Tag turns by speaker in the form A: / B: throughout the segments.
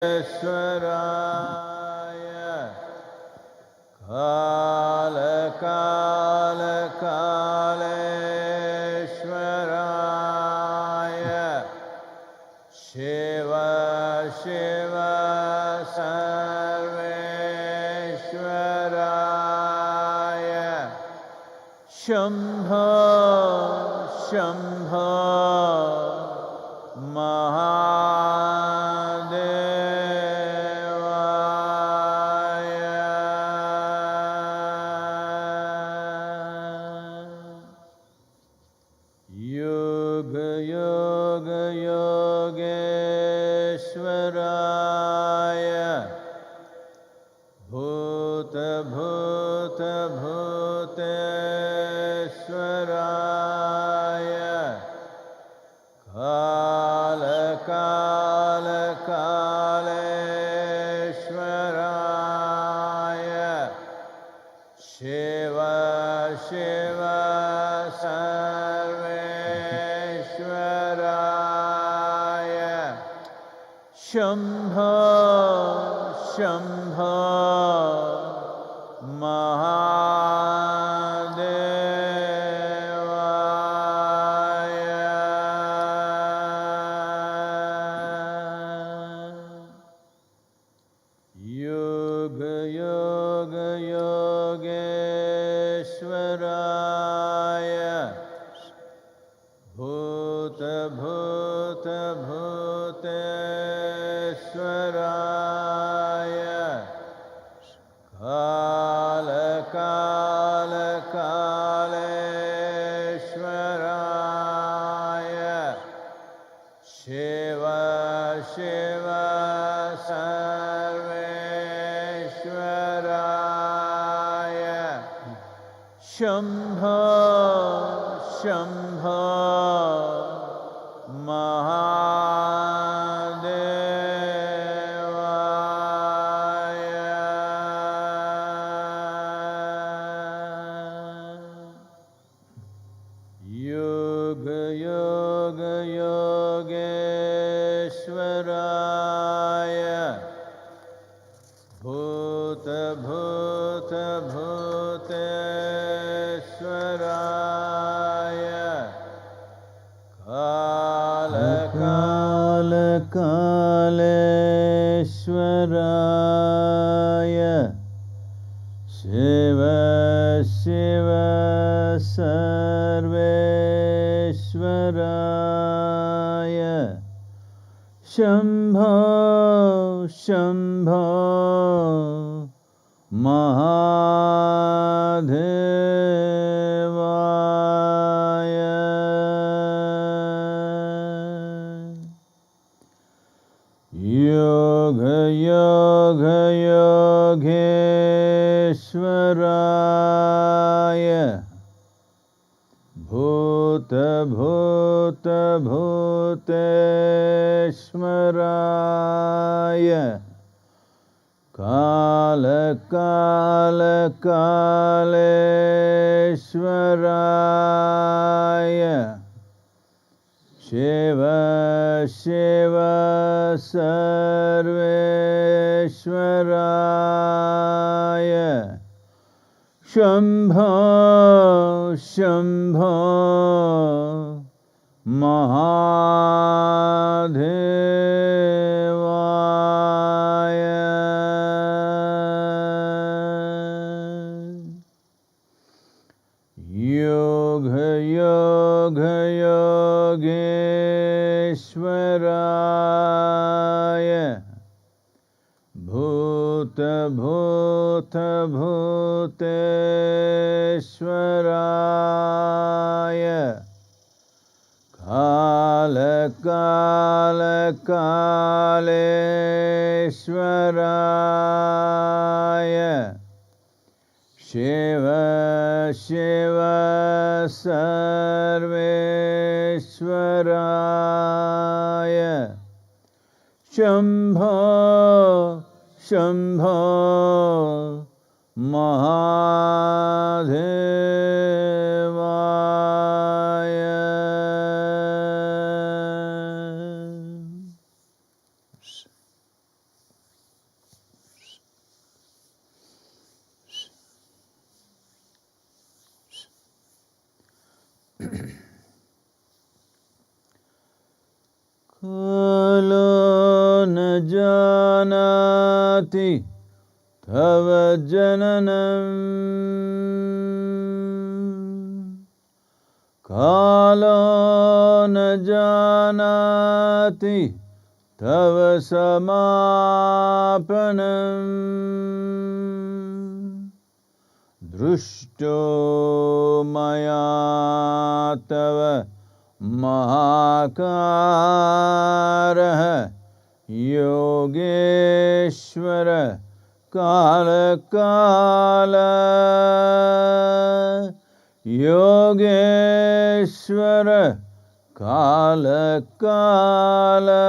A: yogeeshwaraya kala kala kaleshwaraya shiva shiva sarveshwaraya shambho shambho yogeeshwaraya bhuta bhuta bhuteshwaraya kala kala kaleshwaraya shiva shiva sarveshwaraya shambho shambho yoga yoga yogeeshwaraya bhuta bhuta bhuteshwaraya kala kala kaleshwaraya shiva shiva sarveshwaraya shambho shambho yoga yoga yogeeshwaraya bhuta bhuta bhuteshwaraya kala kala kaleshwaraya shiva shiva sarveshwaraya shambho shambho mahadevaya yoga yoga yogeeshwaraya bhuta bhuta bhuteshwaraya kala kala kaleshwaraya shiva shiva sarveshwaraya shambho shambho mahadevaya yoga yoga yogeeshwaraya bhuta bhuta bhuteshwaraya kala kala kaleshwaraya shiva shiva sarveshwaraya shambho shambho mahadevaya janati tava jananam kalo na janati tava samapanam drushto maya tava mahakaraha yogeshwara kala kala yogeshwara kala kala.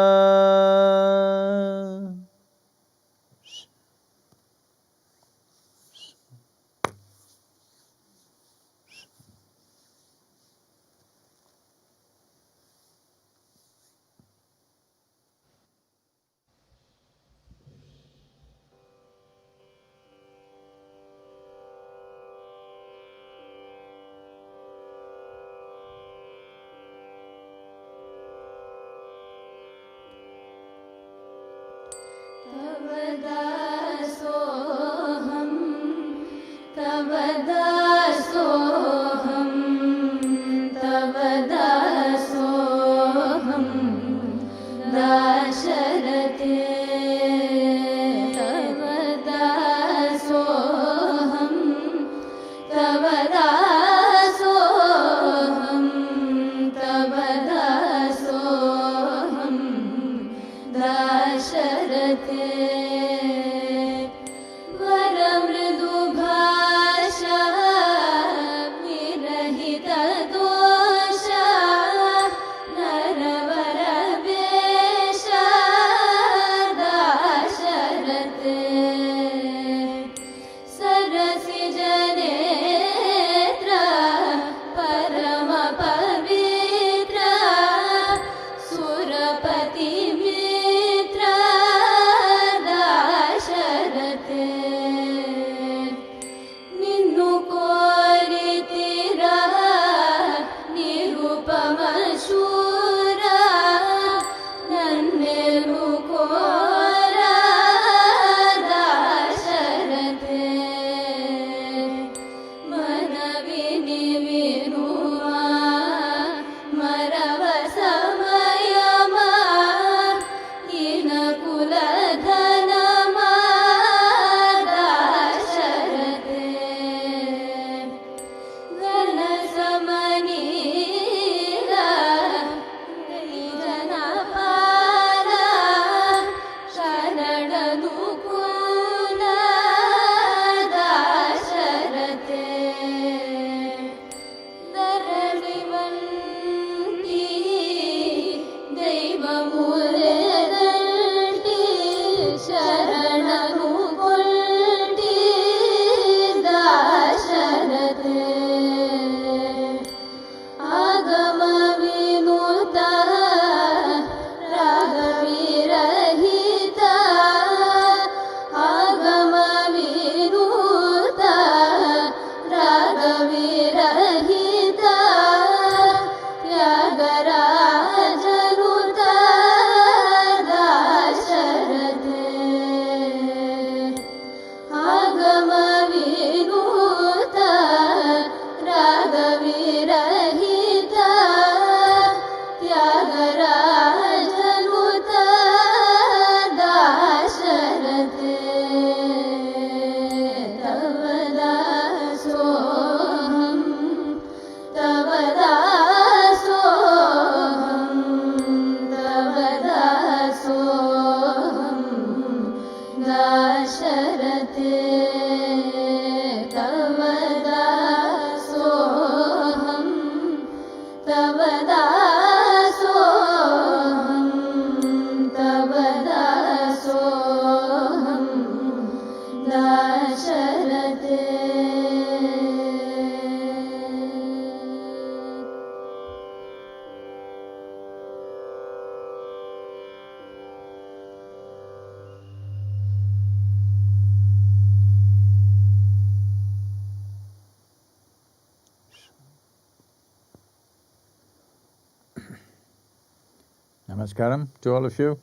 A: Namaskaram to all of you.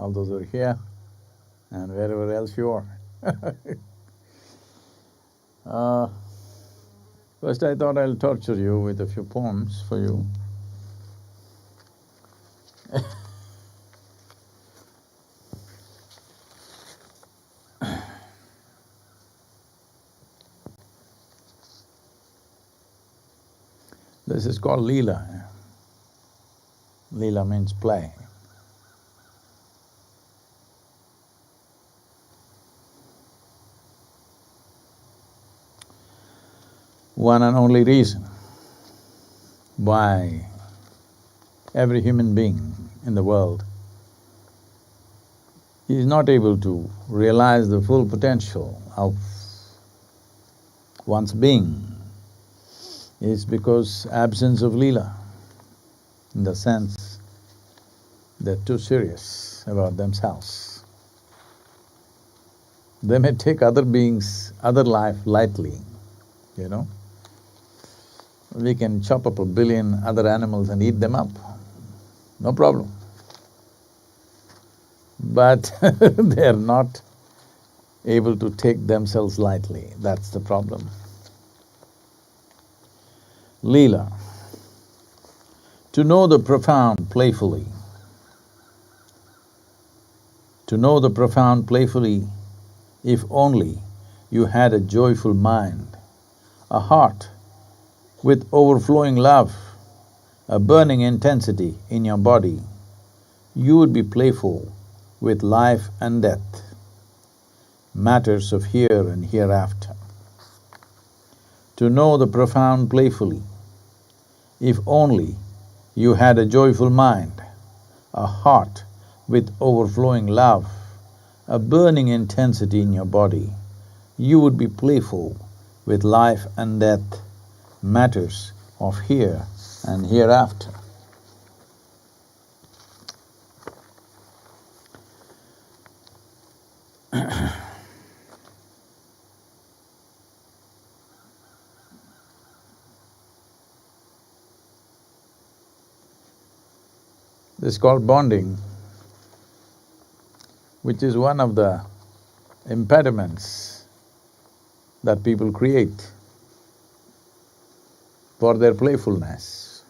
A: all those who are here, and wherever else you are. First I thought I'll torture you with a few poems for you. This is called Leela. Leela means play. One and only reason why every human being in the world is not able to realize the full potential of one's being is because absence of Leela, in the sense they're too serious about themselves. They may take other beings, other life lightly, you know. We can chop up 1 billion other animals and eat them up, no problem. But they are not able to take themselves lightly, that's the problem. Leela. To know the profound playfully. To know the profound playfully, if only you had a joyful mind, a heart with overflowing love, a burning intensity in your body, you would be playful with life and death, matters of here and hereafter. To know the profound playfully, if only you had a joyful mind, a heart with overflowing love, a burning intensity in your body, you would be playful with life and death, matters of here and hereafter. This is called bonding, which is one of the impediments that people create for their playfulness,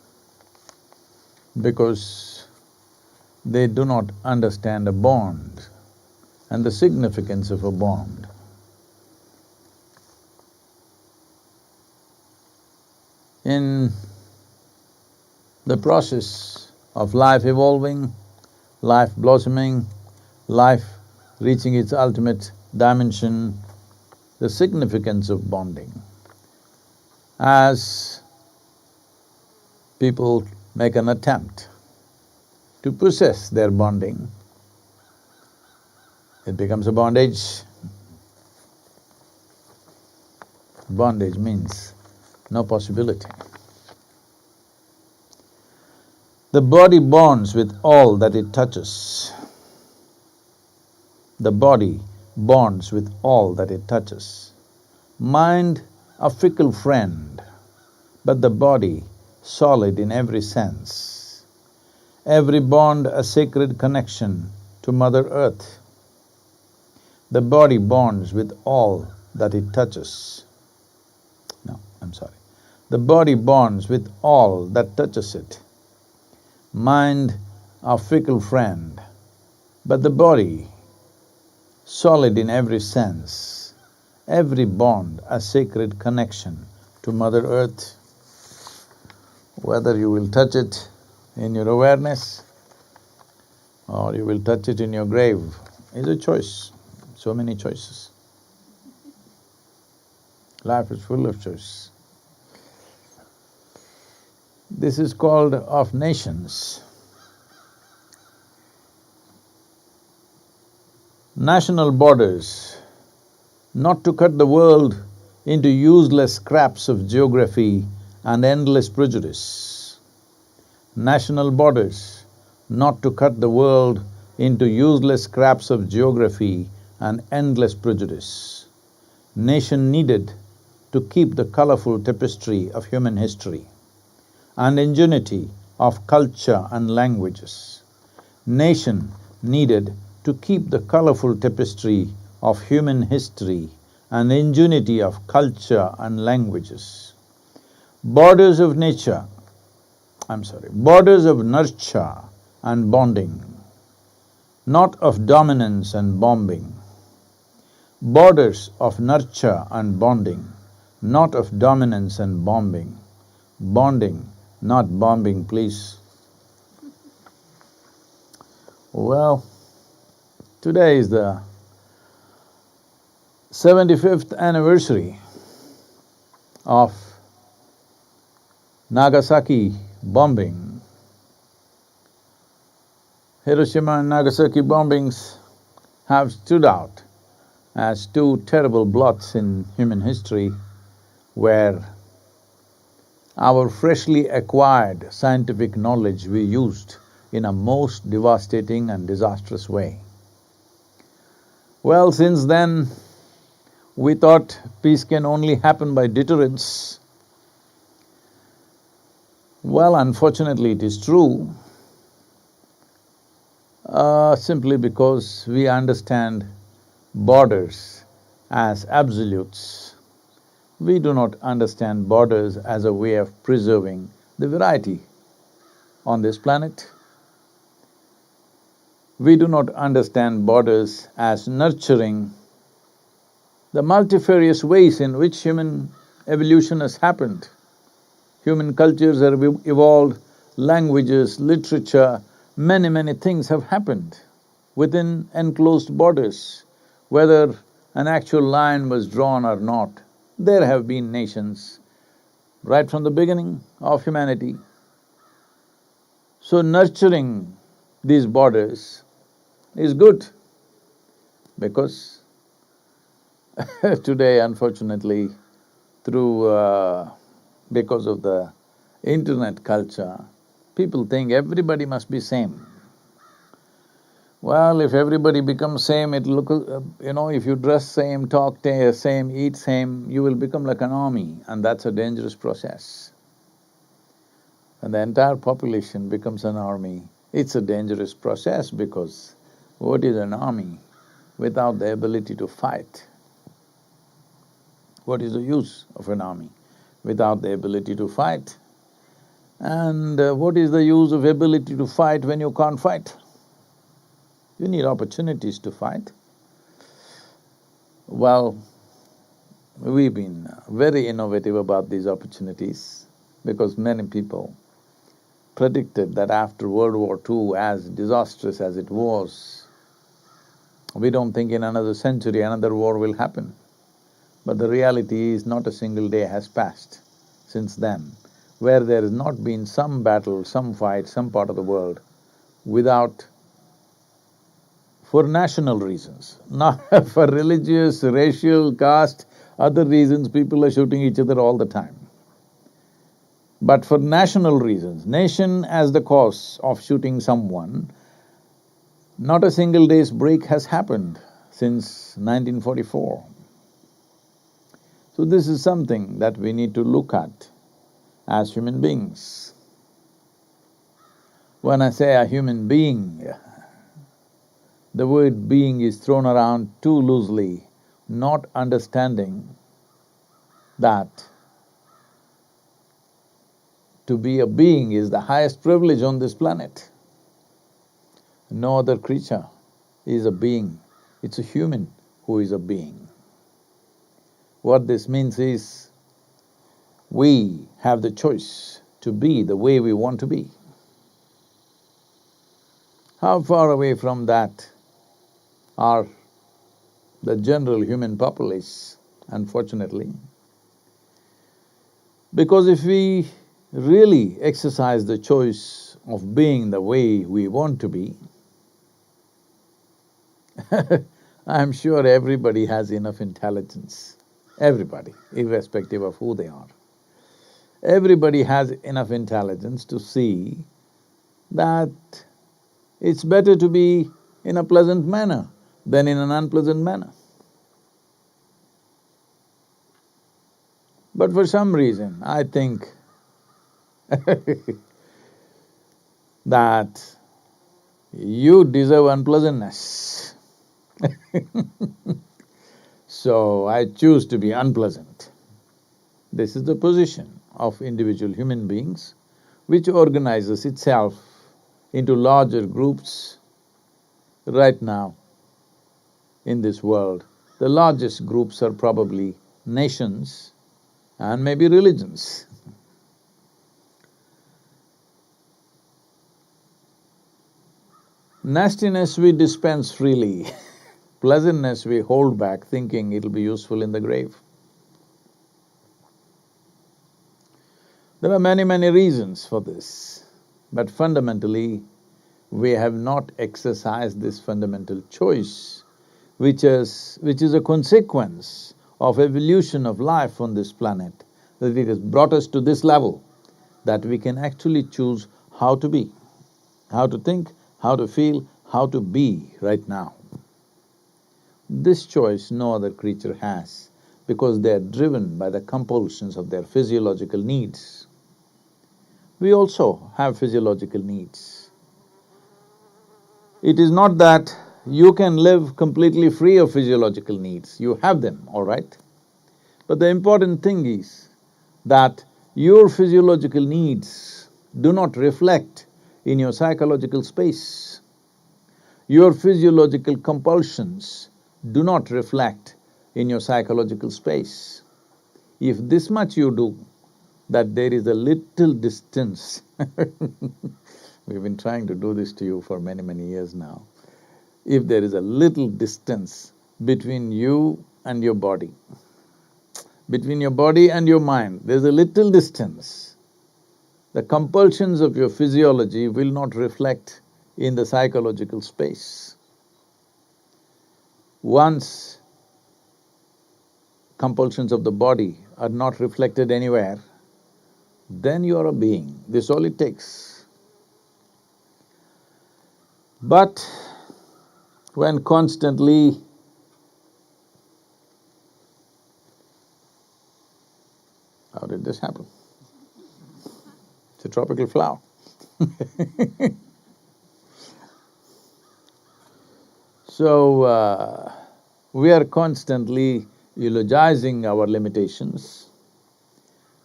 A: because they do not understand a bond and the significance of a bond. In the process of life evolving, life blossoming, life reaching its ultimate dimension, the significance of bonding. As people make an attempt to possess their bonding, it becomes a bondage. Bondage means no possibility. The body bonds with all that it touches. The body bonds with all that it touches. Mind a fickle friend, but the body solid in every sense. Every bond a sacred connection to Mother Earth. The body bonds with all that it touches. The body bonds with all that touches it. Mind a fickle friend, but the body solid in every sense. Every bond a sacred connection to Mother Earth. Whether you will touch it in your awareness or you will touch it in your grave is a choice. So many choices. Life is full of choices. This is called of nations. National borders, not to cut the world into useless scraps of geography and endless prejudice. National borders, not to cut the world into useless scraps of geography and endless prejudice. Nation needed to keep the colorful tapestry of human history and ingenuity of culture and languages. Nation needed to keep the colorful tapestry of human history and ingenuity of culture and languages. Borders of nature, borders of nurture and bonding, not of dominance and bombing. Borders of nurture and bonding, not of dominance and bombing. Bonding, not bombing, please. Well, today is the 75th anniversary of Nagasaki bombing. Hiroshima and Nagasaki bombings have stood out as two terrible blots in human history where our freshly acquired scientific knowledge we used in a most devastating and disastrous way. Well, since then, we thought peace can only happen by deterrence. Well, unfortunately it is true, simply because we understand borders as absolutes. We do not understand borders as a way of preserving the variety on this planet. We do not understand borders as nurturing the multifarious ways in which human evolution has happened. Human cultures have evolved, languages, literature, many things have happened within enclosed borders. Whether an actual line was drawn or not, there have been nations right from the beginning of humanity. So nurturing these borders is good, because today, unfortunately, because of the internet culture, people think everybody must be same. Well, if everybody becomes same, it'll look… if you dress same, talk same, eat same, you will become like an army, and that's a dangerous process. When the entire population becomes an army, it's a dangerous process, because what is an army without the ability to fight? What is the use of an army without the ability to fight? And what is the use of ability to fight when you can't fight? You need opportunities to fight. Well, we've been very innovative about these opportunities, because many people predicted that after World War II, as disastrous as it was, we don't think in another century another war will happen. But the reality is not a single day has passed since then where there has not been some battle, some fight, some part of the world without… for national reasons, not for religious, racial, caste, other reasons, people are shooting each other all the time. But for national reasons, nation as the cause of shooting someone, not a single day's break has happened since 1944. So this is something that we need to look at as human beings. When I say a human being, the word being is thrown around too loosely, not understanding that to be a being is the highest privilege on this planet. No other creature is a being, it's a human who is a being. What this means is, we have the choice to be the way we want to be. How far away from that are the general human populace, unfortunately? Because if we really exercise the choice of being the way we want to be, I'm sure everybody has enough intelligence. Everybody, irrespective of who they are. Everybody has enough intelligence to see that it's better to be in a pleasant manner than in an unpleasant manner. But for some reason, I think that you deserve unpleasantness. So I choose to be unpleasant. This is the position of individual human beings, which organizes itself into larger groups right now in this world. The largest groups are probably nations and maybe religions. Nastiness we dispense freely, pleasantness we hold back thinking it'll be useful in the grave. There are many reasons for this, but fundamentally, we have not exercised this fundamental choice, which is a consequence of evolution of life on this planet, that it has brought us to this level, that we can actually choose how to be, how to think, how to feel, how to be right now. This choice no other creature has, because they are driven by the compulsions of their physiological needs. We also have physiological needs. It is not that you can live completely free of physiological needs, you have them, all right? But the important thing is that your physiological needs do not reflect in your psychological space. Your physiological compulsions do not reflect in your psychological space. If this much you do, that there is a little distance we've been trying to do this to you for many years now. If there is a little distance between you and your body, between your body and your mind, there's a little distance. The compulsions of your physiology will not reflect in the psychological space. Once compulsions of the body are not reflected anywhere, then you are a being. This is all it takes. But when constantly how did this happen? It's a tropical flower. So, we are constantly eulogizing our limitations.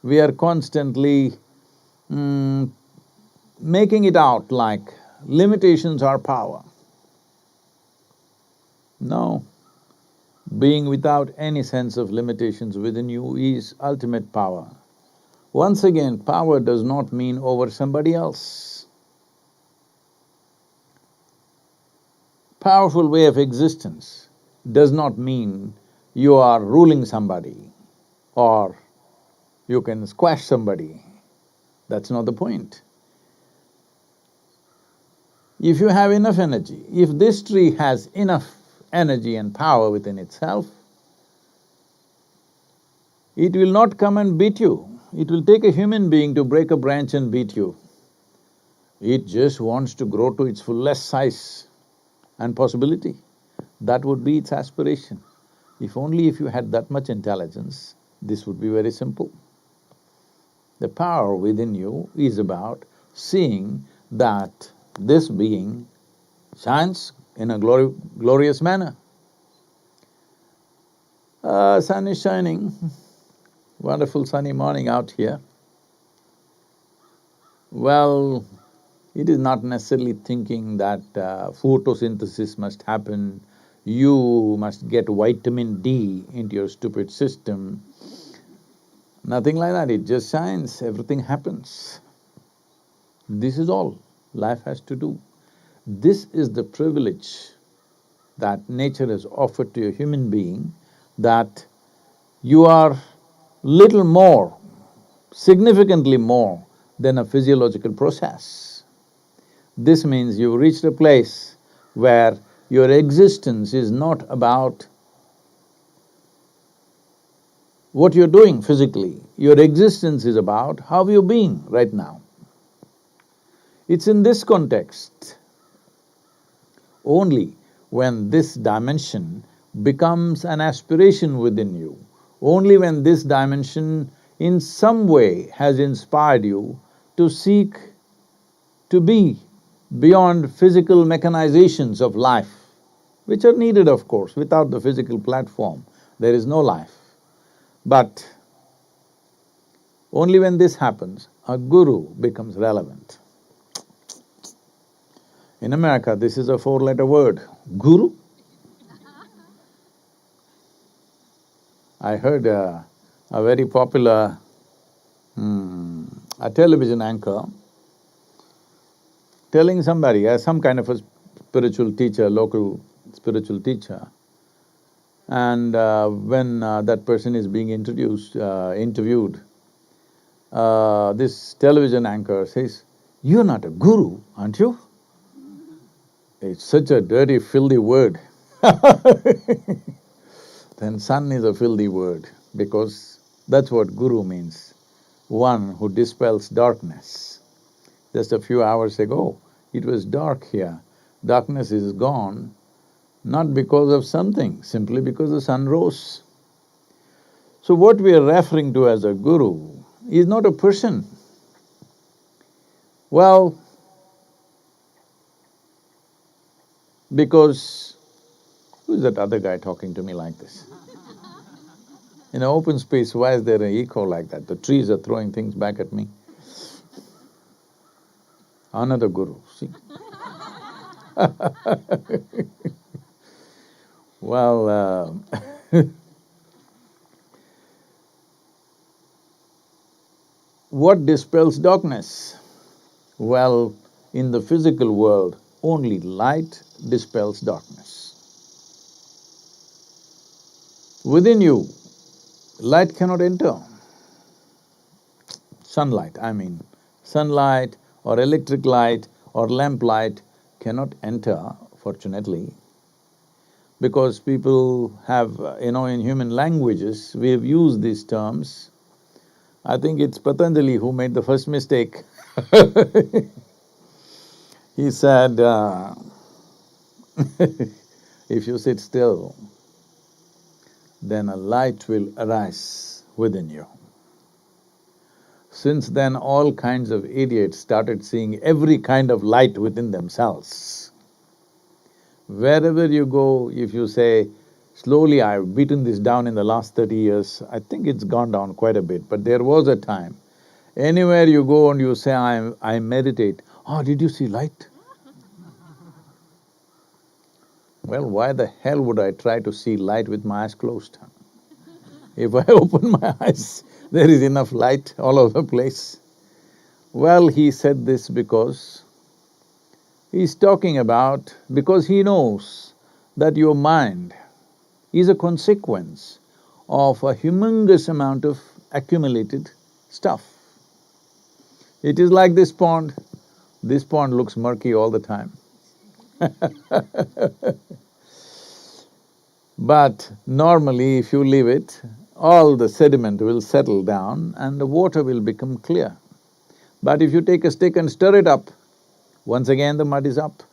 A: We are constantly making it out like limitations are power. No, being without any sense of limitations within you is ultimate power. Once again, power does not mean over somebody else. Powerful way of existence does not mean you are ruling somebody or you can squash somebody. That's not the point. If you have enough energy, if this tree has enough energy and power within itself, it will not come and beat you. It will take a human being to break a branch and beat you. It just wants to grow to its fullest size and possibility. That would be its aspiration. If you had that much intelligence, this would be very simple. The power within you is about seeing that this being shines in a glorious manner. Sun is shining, wonderful sunny morning out here. Well, it is not necessarily thinking that photosynthesis must happen, you must get vitamin D into your stupid system. Nothing like that, it just shines, everything happens. This is all life has to do. This is the privilege that nature has offered to a human being, that you are little more, significantly more than a physiological process. This means you've reached a place where your existence is not about what you're doing physically, your existence is about how you're being right now. It's in this context only when this dimension becomes an aspiration within you, only when this dimension in some way has inspired you to seek to be beyond physical mechanizations of life, which are needed of course. Without the physical platform, there is no life. But only when this happens, a guru becomes relevant. In America, this is a four-letter word, guru. I heard a very popular a television anchor telling somebody, as some kind of a spiritual teacher, local spiritual teacher, and when that person is being interviewed, this television anchor says, "You're not a guru, aren't you?" It's such a dirty, filthy word. Then son is a filthy word, because that's what guru means, one who dispels darkness. Just a few hours ago, it was dark here. Darkness is gone, not because of something, simply because the sun rose. So what we are referring to as a guru is not a person. Well, because… who's that other guy talking to me like this? In an open space, why is there an echo like that? The trees are throwing things back at me. Another guru, see? Well, what dispels darkness? Well, in the physical world, only light dispels darkness. Within you, light cannot enter. Sunlight, I mean, sunlight or electric light or lamp light cannot enter, fortunately, because people have, in human languages, we have used these terms. I think it's Patanjali who made the first mistake. He said, if you sit still, then a light will arise within you. Since then, all kinds of idiots started seeing every kind of light within themselves. Wherever you go, if you say, slowly I've beaten this down in the last 30 years, I think it's gone down quite a bit, but there was a time. Anywhere you go and you say, I meditate, "Oh, did you see light?" Well, why the hell would I try to see light with my eyes closed? If I open my eyes, there is enough light all over the place. Well, he said this because he's talking about… because he knows that your mind is a consequence of a humongous amount of accumulated stuff. It is like this pond looks murky all the time. But normally, if you leave it, all the sediment will settle down and the water will become clear. But if you take a stick and stir it up, once again the mud is up.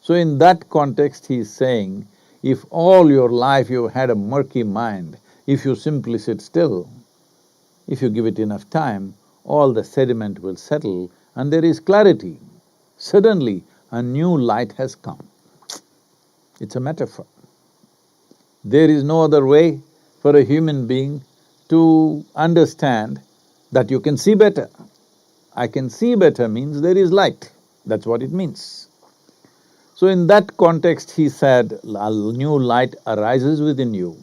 A: So in that context, he's saying, if all your life you've had a murky mind, if you simply sit still, if you give it enough time, all the sediment will settle and there is clarity. Suddenly, a new light has come. It's a metaphor. There is no other way for a human being to understand that you can see better. I can see better means there is light, that's what it means. So in that context, he said, a new light arises within you.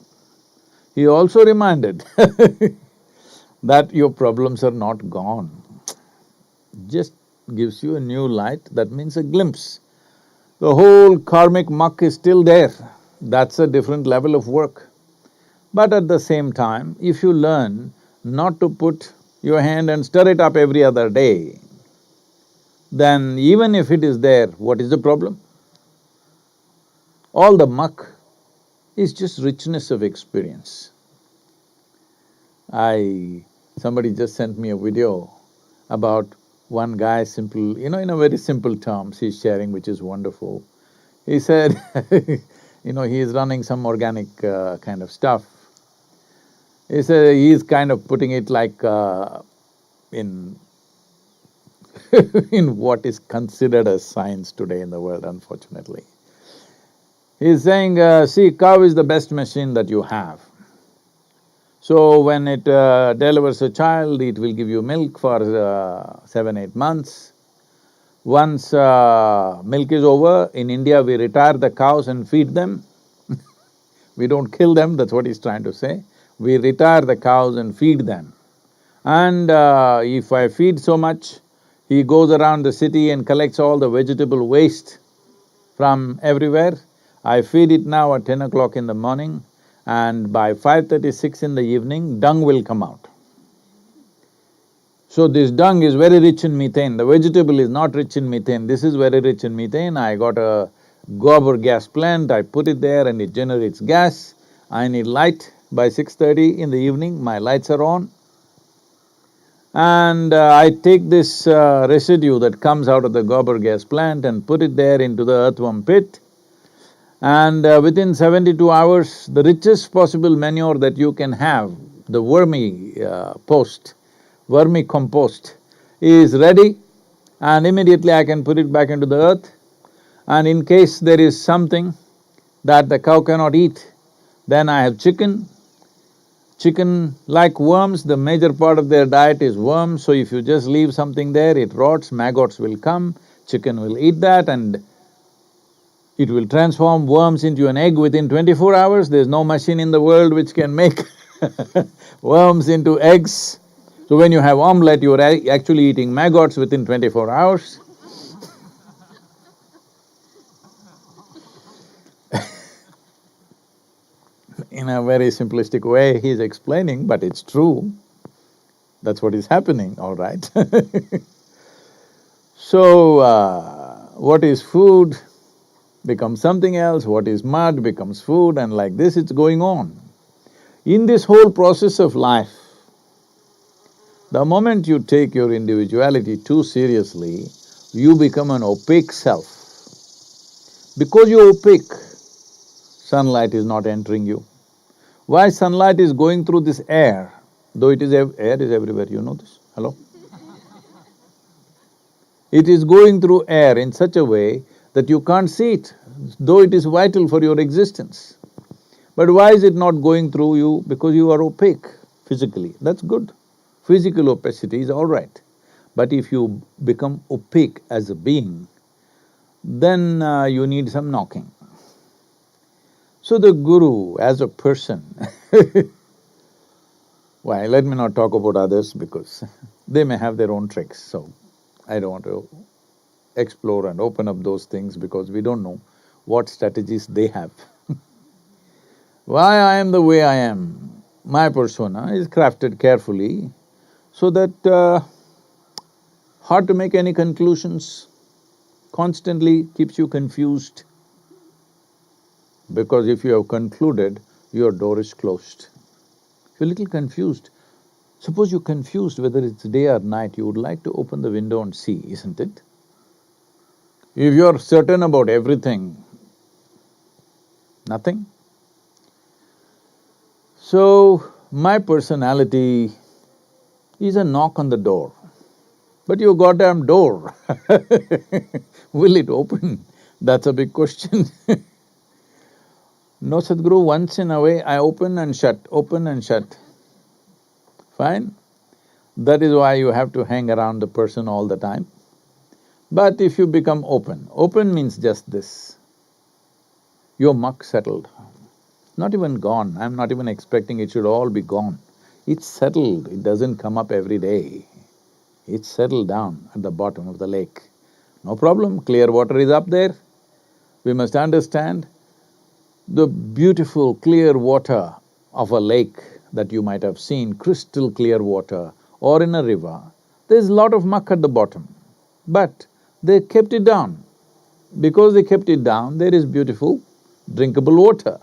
A: He also reminded that your problems are not gone. Just gives you a new light, that means a glimpse. The whole karmic muck is still there. That's a different level of work. But at the same time, if you learn not to put your hand and stir it up every other day, then even if it is there, what is the problem? All the muck is just richness of experience. Somebody just sent me a video about one guy, simple, in a very simple terms he's sharing, which is wonderful. He said, he is running some organic kind of stuff. He said he's kind of putting it like in in what is considered as science today in the world, unfortunately. He's saying, see, cow is the best machine that you have. So when it delivers a child, it will give you milk for 7, 8 months. Once milk is over, in India we retire the cows and feed them. We don't kill them, that's what he's trying to say. We retire the cows and feed them. And if I feed so much, he goes around the city and collects all the vegetable waste from everywhere. I feed it now at 10 o'clock in the morning, and by 5:36 in the evening, dung will come out. So this dung is very rich in methane, the vegetable is not rich in methane, this is very rich in methane. I got a gobar gas plant, I put it there and it generates gas. I need light by 6:30 in the evening, my lights are on. And I take this residue that comes out of the gobar gas plant and put it there into the earthworm pit. And within 72 hours, the richest possible manure that you can have, the vermicompost, is ready, and immediately I can put it back into the earth. And in case there is something that the cow cannot eat, then I have chicken. Chicken, like worms, the major part of their diet is worms, so if you just leave something there, it rots, maggots will come, chicken will eat that and it will transform worms into an egg within 24 hours. There's no machine in the world which can make worms into eggs. So when you have omelette, you're actually eating maggots within 24 hours. In a very simplistic way, he's explaining, but it's true. That's what is happening, all right. So, what is food becomes something else, what is mud becomes food, and like this it's going on. In this whole process of life, the moment you take your individuality too seriously, you become an opaque self. Because you're opaque, sunlight is not entering you. Why sunlight is going through this air, though it is air is everywhere, you know this? Hello? It is going through air in such a way that you can't see it, though it is vital for your existence. But why is it not going through you? Because you are opaque physically, that's good. Physical opacity is all right. But if you become opaque as a being, then you need some knocking. So the Guru as a person why, let me not talk about others because they may have their own tricks, so I don't want to explore and open up those things because we don't know what strategies they have. Why I am the way I am, my persona is crafted carefully so that hard to make any conclusions, constantly keeps you confused. Because if you have concluded, your door is closed. If you're a little confused, suppose you're confused whether it's day or night, you would like to open the window and see, isn't it? If you're certain about everything, nothing. So, my personality is a knock on the door. But your goddamn door, will it open? That's a big question. No, Sadhguru, once in a way I open and shut, open and shut. Fine. That is why you have to hang around the person all the time. But if you become open, open means just this. Your muck settled. Not even gone, I'm not even expecting it should all be gone. It's settled, it doesn't come up every day. It's settled down at the bottom of the lake. No problem, clear water is up there. We must understand the beautiful clear water of a lake that you might have seen, crystal clear water, or in a river, there's a lot of muck at the bottom. But they kept it down. Because they kept it down, there is beautiful, drinkable water.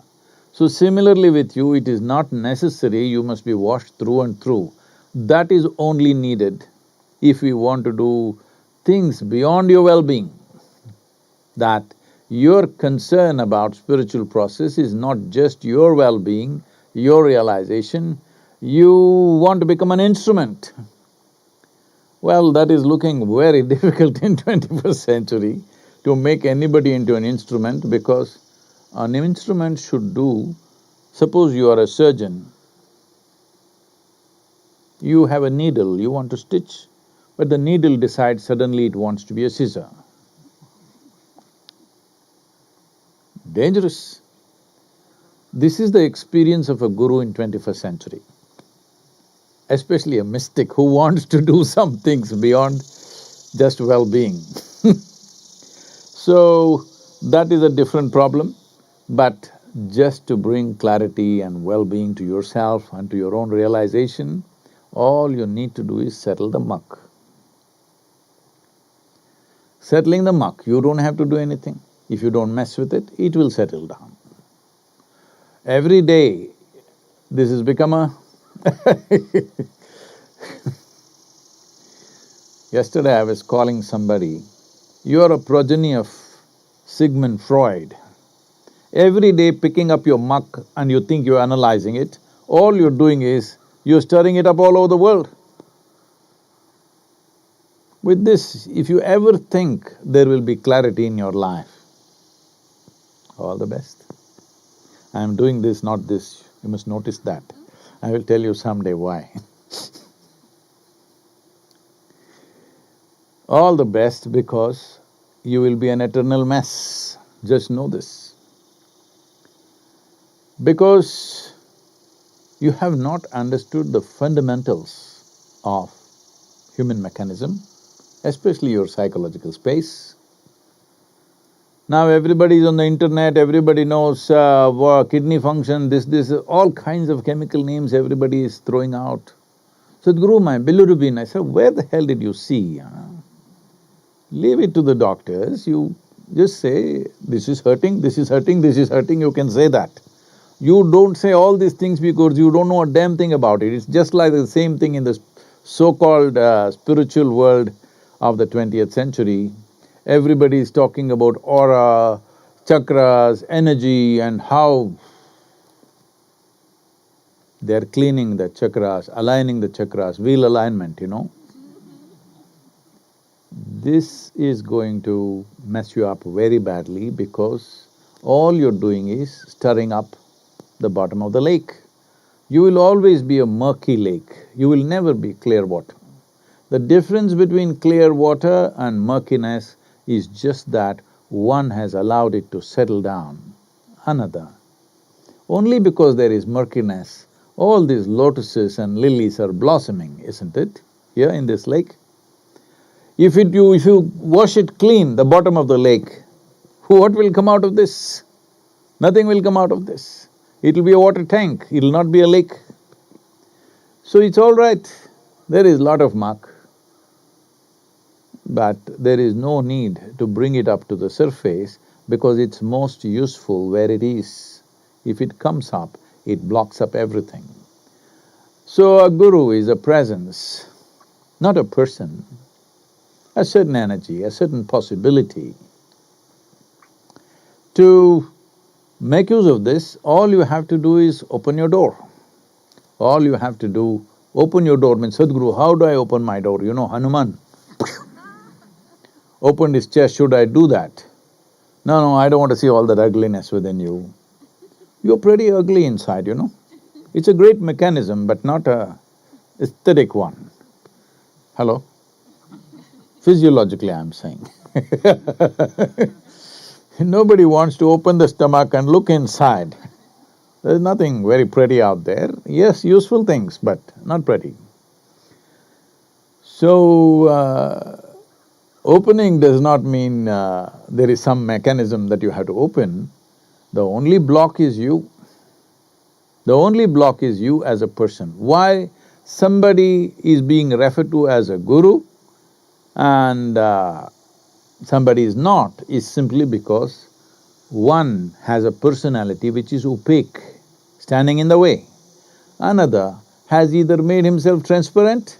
A: So similarly with you, it is not necessary you must be washed through and through. That is only needed if we want to do things beyond your well-being. That your concern about spiritual process is not just your well-being, your realization, you want to become an instrument Well, that is looking very difficult in 21st century to make anybody into an instrument, because an instrument should do… Suppose you are a surgeon, you have a needle, you want to stitch, but the needle decides suddenly it wants to be a scissor. Dangerous. This is the experience of a guru in 21st century, especially a mystic who wants to do some things beyond just well-being. So, that is a different problem, but just to bring clarity and well-being to yourself and to your own realization, all you need to do is settle the muck. Settling the muck, you don't have to do anything. If you don't mess with it, it will settle down. Every day, this has become a Yesterday I was calling somebody, you are a progeny of Sigmund Freud. Every day picking up your muck and you think you're analyzing it, all you're doing is, you're stirring it up all over the world. With this, if you ever think there will be clarity in your life, all the best. I am doing this, not this, you must notice that. I will tell you someday why. All the best, because you will be an eternal mess, just know this. Because you have not understood the fundamentals of human mechanism, especially your psychological space. Now everybody is on the internet, everybody knows kidney function, this, all kinds of chemical names everybody is throwing out. Sadhguru, my bilirubin, I said, where the hell did you see? Leave it to the doctors, you just say, this is hurting, this is hurting, this is hurting, you can say that. You don't say all these things because you don't know a damn thing about it. It's just like the same thing in the so-called spiritual world of the 20th century. Everybody is talking about aura, chakras, energy, and how they're cleaning the chakras, aligning the chakras, wheel alignment, you know. This is going to mess you up very badly, because all you're doing is stirring up the bottom of the lake. You will always be a murky lake, you will never be clear water. The difference between clear water and murkiness is just that one has allowed it to settle down, another. Only because there is murkiness, all these lotuses and lilies are blossoming, isn't it, here in this lake? If you wash it clean, the bottom of the lake, what will come out of this? Nothing will come out of this. It'll be a water tank, it'll not be a lake. So it's all right, there is lot of muck, but there is no need to bring it up to the surface, because it's most useful where it is. If it comes up, it blocks up everything. So a guru is a presence, not a person, a certain energy, a certain possibility. To make use of this, all you have to do is open your door. All you have to do, open your door means, Sadhguru, how do I open my door? You know, Hanuman opened his chest, should I do that? No, I don't want to see all that ugliness within you. You're pretty ugly inside, you know. It's a great mechanism, but not a aesthetic one. Hello? Physiologically, I'm saying. Nobody wants to open the stomach and look inside. There's nothing very pretty out there. Yes, useful things, but not pretty. So, opening does not mean there is some mechanism that you have to open. The only block is you. The only block is you as a person. Why somebody is being referred to as a guru and somebody is not, is simply because one has a personality which is opaque, standing in the way. Another has either made himself transparent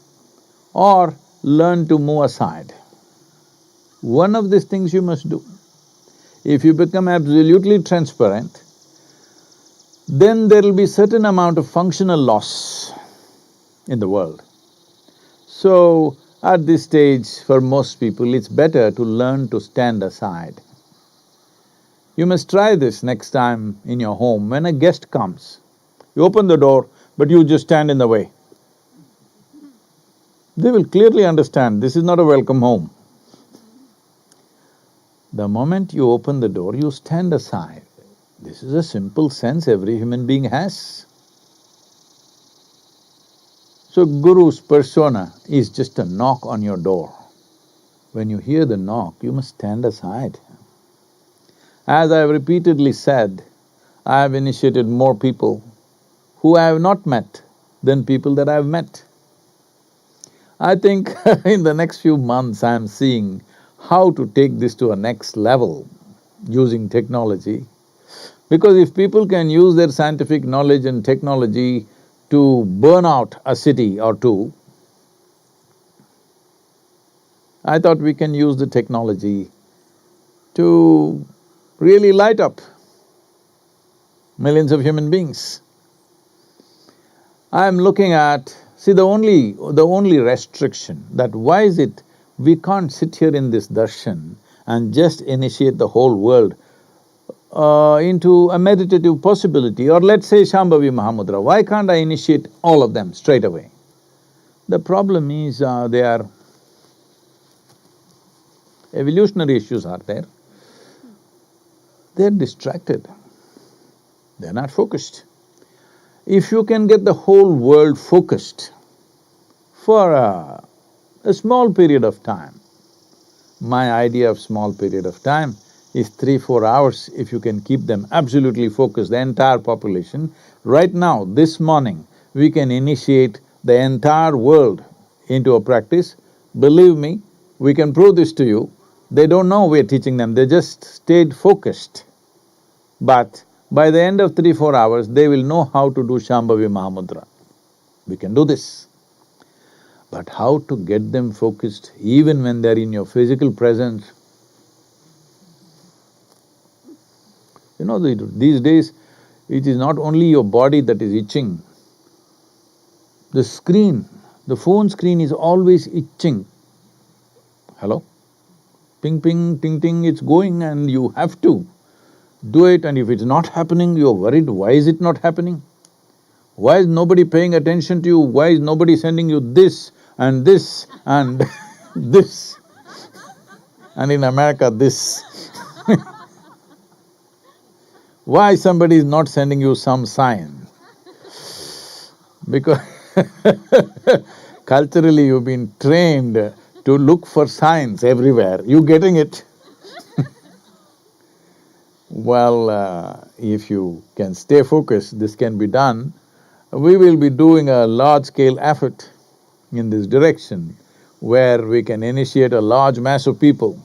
A: or learned to move aside. One of these things you must do. If you become absolutely transparent, then there will be certain amount of functional loss in the world. So, At this stage, for most people, it's better to learn to stand aside. You must try this next time in your home. When a guest comes, you open the door, but you just stand in the way. They will clearly understand this is not a welcome home. The moment you open the door, you stand aside. This is a simple sense every human being has. So Guru's persona is just a knock on your door. When you hear the knock, you must stand aside. As I have repeatedly said, I have initiated more people who I have not met than people that I have met. I think in the next few months I am seeing how to take this to a next level using technology. Because if people can use their scientific knowledge and technology to burn out a city or two, I thought we can use the technology to really light up millions of human beings. I'm looking at… see, the only restriction that why is it we can't sit here in this darshan and just initiate the whole world into a meditative possibility, or let's say Shambhavi Mahamudra, why can't I initiate all of them straight away? The problem is they are… evolutionary issues are there. They're distracted, they're not focused. If you can get the whole world focused for a small period of time, my idea of small period of time is 3-4 hours, if you can keep them absolutely focused, the entire population. Right now, this morning, we can initiate the entire world into a practice. Believe me, we can prove this to you. They don't know we're teaching them, they just stayed focused. But by the end of 3-4 hours, they will know how to do Shambhavi Mahamudra. We can do this. But how to get them focused even when they're in your physical presence? You know, these days, it is not only your body that is itching. The screen, the phone screen is always itching. Hello? Ping, ping, ting, ting, it's going and you have to do it, and if it's not happening, you're worried, why is it not happening? Why is nobody paying attention to you? Why is nobody sending you this and this and this? And in America, this. Why somebody is not sending you some sign? Because culturally you've been trained to look for signs everywhere. You getting it? Well, if you can stay focused, this can be done. We will be doing a large-scale effort in this direction where we can initiate a large mass of people.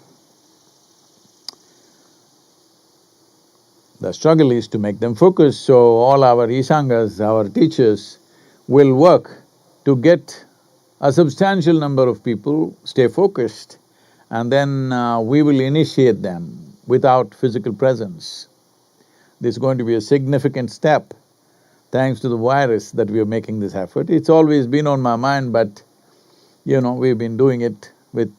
A: The struggle is to make them focus, so all our Isangas, our teachers, will work to get a substantial number of people stay focused, and then we will initiate them without physical presence. This is going to be a significant step. Thanks to the virus that we are making this effort. It's always been on my mind, but we've been doing it with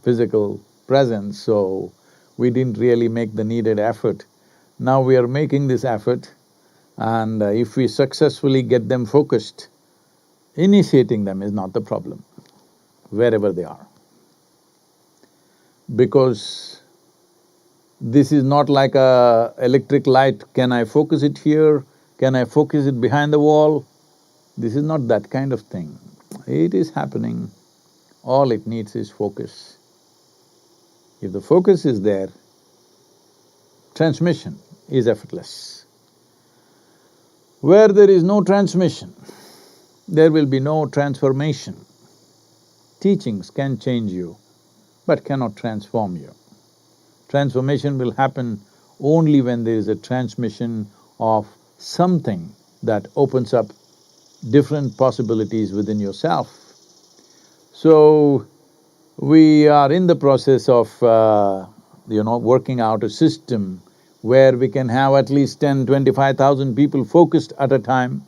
A: physical presence, so we didn't really make the needed effort. Now we are making this effort, and if we successfully get them focused, initiating them is not the problem, wherever they are. Because this is not like a electric light, can I focus it here? Can I focus it behind the wall? This is not that kind of thing. It is happening, all it needs is focus. If the focus is there, transmission is effortless. Where there is no transmission, there will be no transformation. Teachings can change you, but cannot transform you. Transformation will happen only when there is a transmission of something that opens up different possibilities within yourself. So, we are in the process of, working out a system where we can have at least 10,000–25,000 people focused at a time,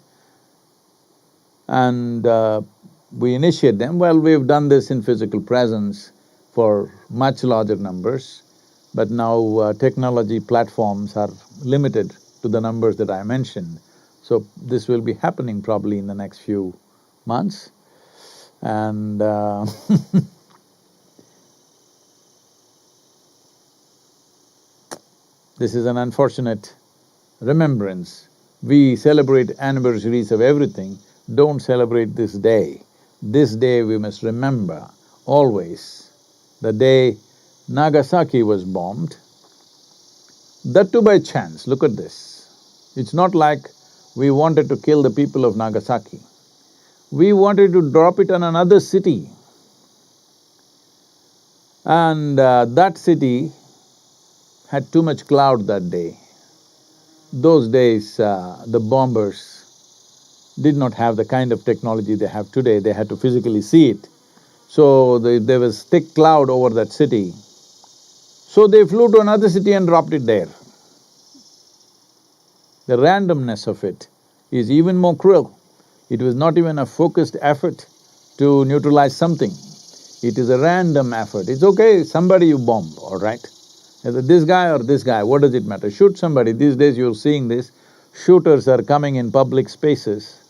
A: and we initiate them. Well, we've done this in physical presence for much larger numbers, but now technology platforms are limited to the numbers that I mentioned. So this will be happening probably in the next few months. And this is an unfortunate remembrance. We celebrate anniversaries of everything, don't celebrate this day. This day we must remember always, the day Nagasaki was bombed, that too by chance. Look at this. It's not like we wanted to kill the people of Nagasaki. We wanted to drop it on another city. And that city had too much cloud that day. Those days, the bombers did not have the kind of technology they have today, they had to physically see it. So there was thick cloud over that city. So they flew to another city and dropped it there. The randomness of it is even more cruel. It was not even a focused effort to neutralize something. It is a random effort. It's okay, somebody you bomb, all right? Either this guy or this guy, what does it matter? Shoot somebody. These days you're seeing this, shooters are coming in public spaces.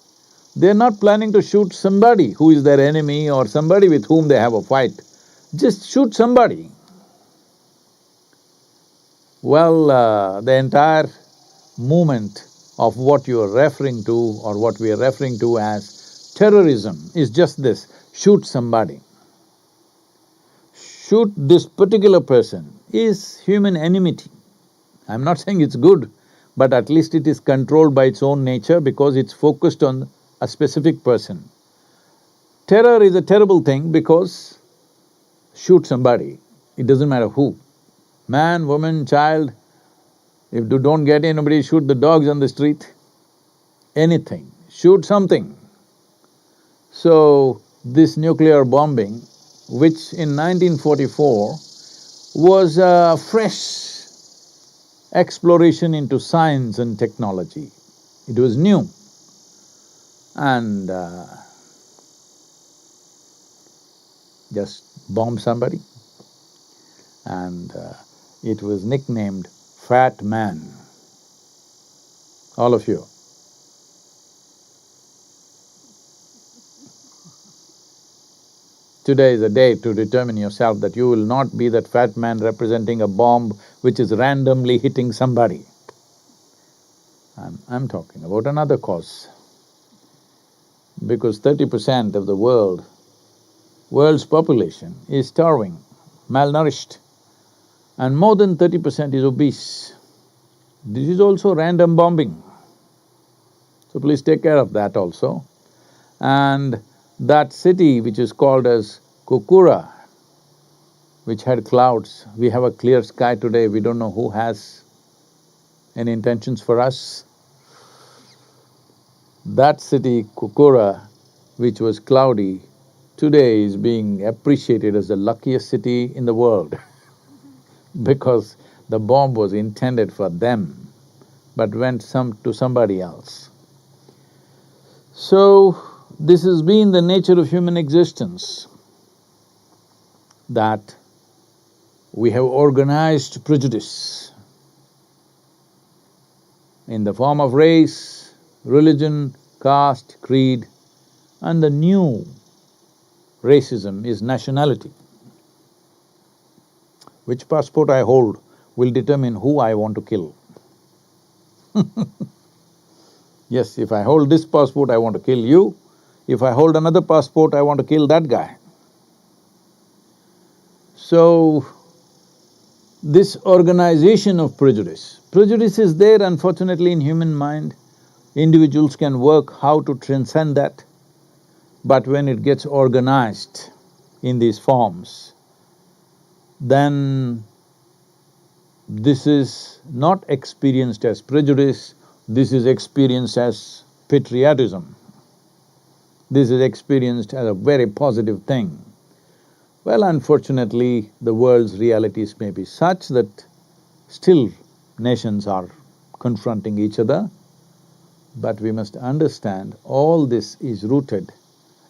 A: They're not planning to shoot somebody who is their enemy or somebody with whom they have a fight. Just shoot somebody. Well, the entire movement of what you are referring to or what we are referring to as terrorism is just this: shoot somebody. Shoot this particular person is human enmity. I'm not saying it's good, but at least it is controlled by its own nature because it's focused on a specific person. Terror is a terrible thing because shoot somebody, it doesn't matter who. Man, woman, child, if you don't get anybody, shoot the dogs on the street. Anything, shoot something. So, this nuclear bombing, which in 1944 was a fresh exploration into science and technology. It was new. And just bomb somebody. And it was nicknamed Fat Man. All of you. Today is a day to determine yourself that you will not be that fat man representing a bomb which is randomly hitting somebody. I'm talking about another cause. Because 30% of the world's population is starving, malnourished, and more than 30% is obese. This is also random bombing. So please take care of that also. And that city which is called as Kokura, which had clouds, we have a clear sky today, we don't know who has any intentions for us. That city, Kokura, which was cloudy, today is being appreciated as the luckiest city in the world because the bomb was intended for them, but went to somebody else. So, this has been the nature of human existence, that we have organized prejudice in the form of race, religion, caste, creed, and the new racism is nationality. Which passport I hold will determine who I want to kill. Yes, if I hold this passport, I want to kill you. If I hold another passport, I want to kill that guy. So, this organization of prejudice is there unfortunately in human mind. Individuals can work how to transcend that, but when it gets organized in these forms, then this is not experienced as prejudice, this is experienced as patriotism. This is experienced as a very positive thing. Well, unfortunately, the world's realities may be such that still nations are confronting each other, but we must understand all this is rooted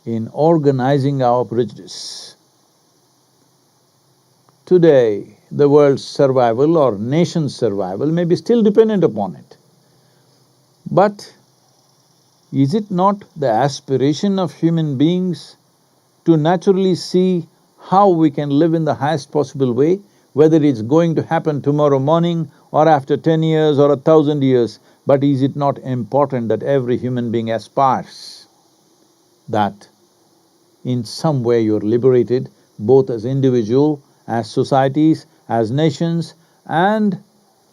A: in organizing our prejudice. Today, the world's survival or nation's survival may be still dependent upon it. But is it not the aspiration of human beings to naturally see how we can live in the highest possible way, whether it's going to happen tomorrow morning or after 10 years or 1,000 years, but is it not important that every human being aspires that in some way you're liberated, both as individual, as societies, as nations, and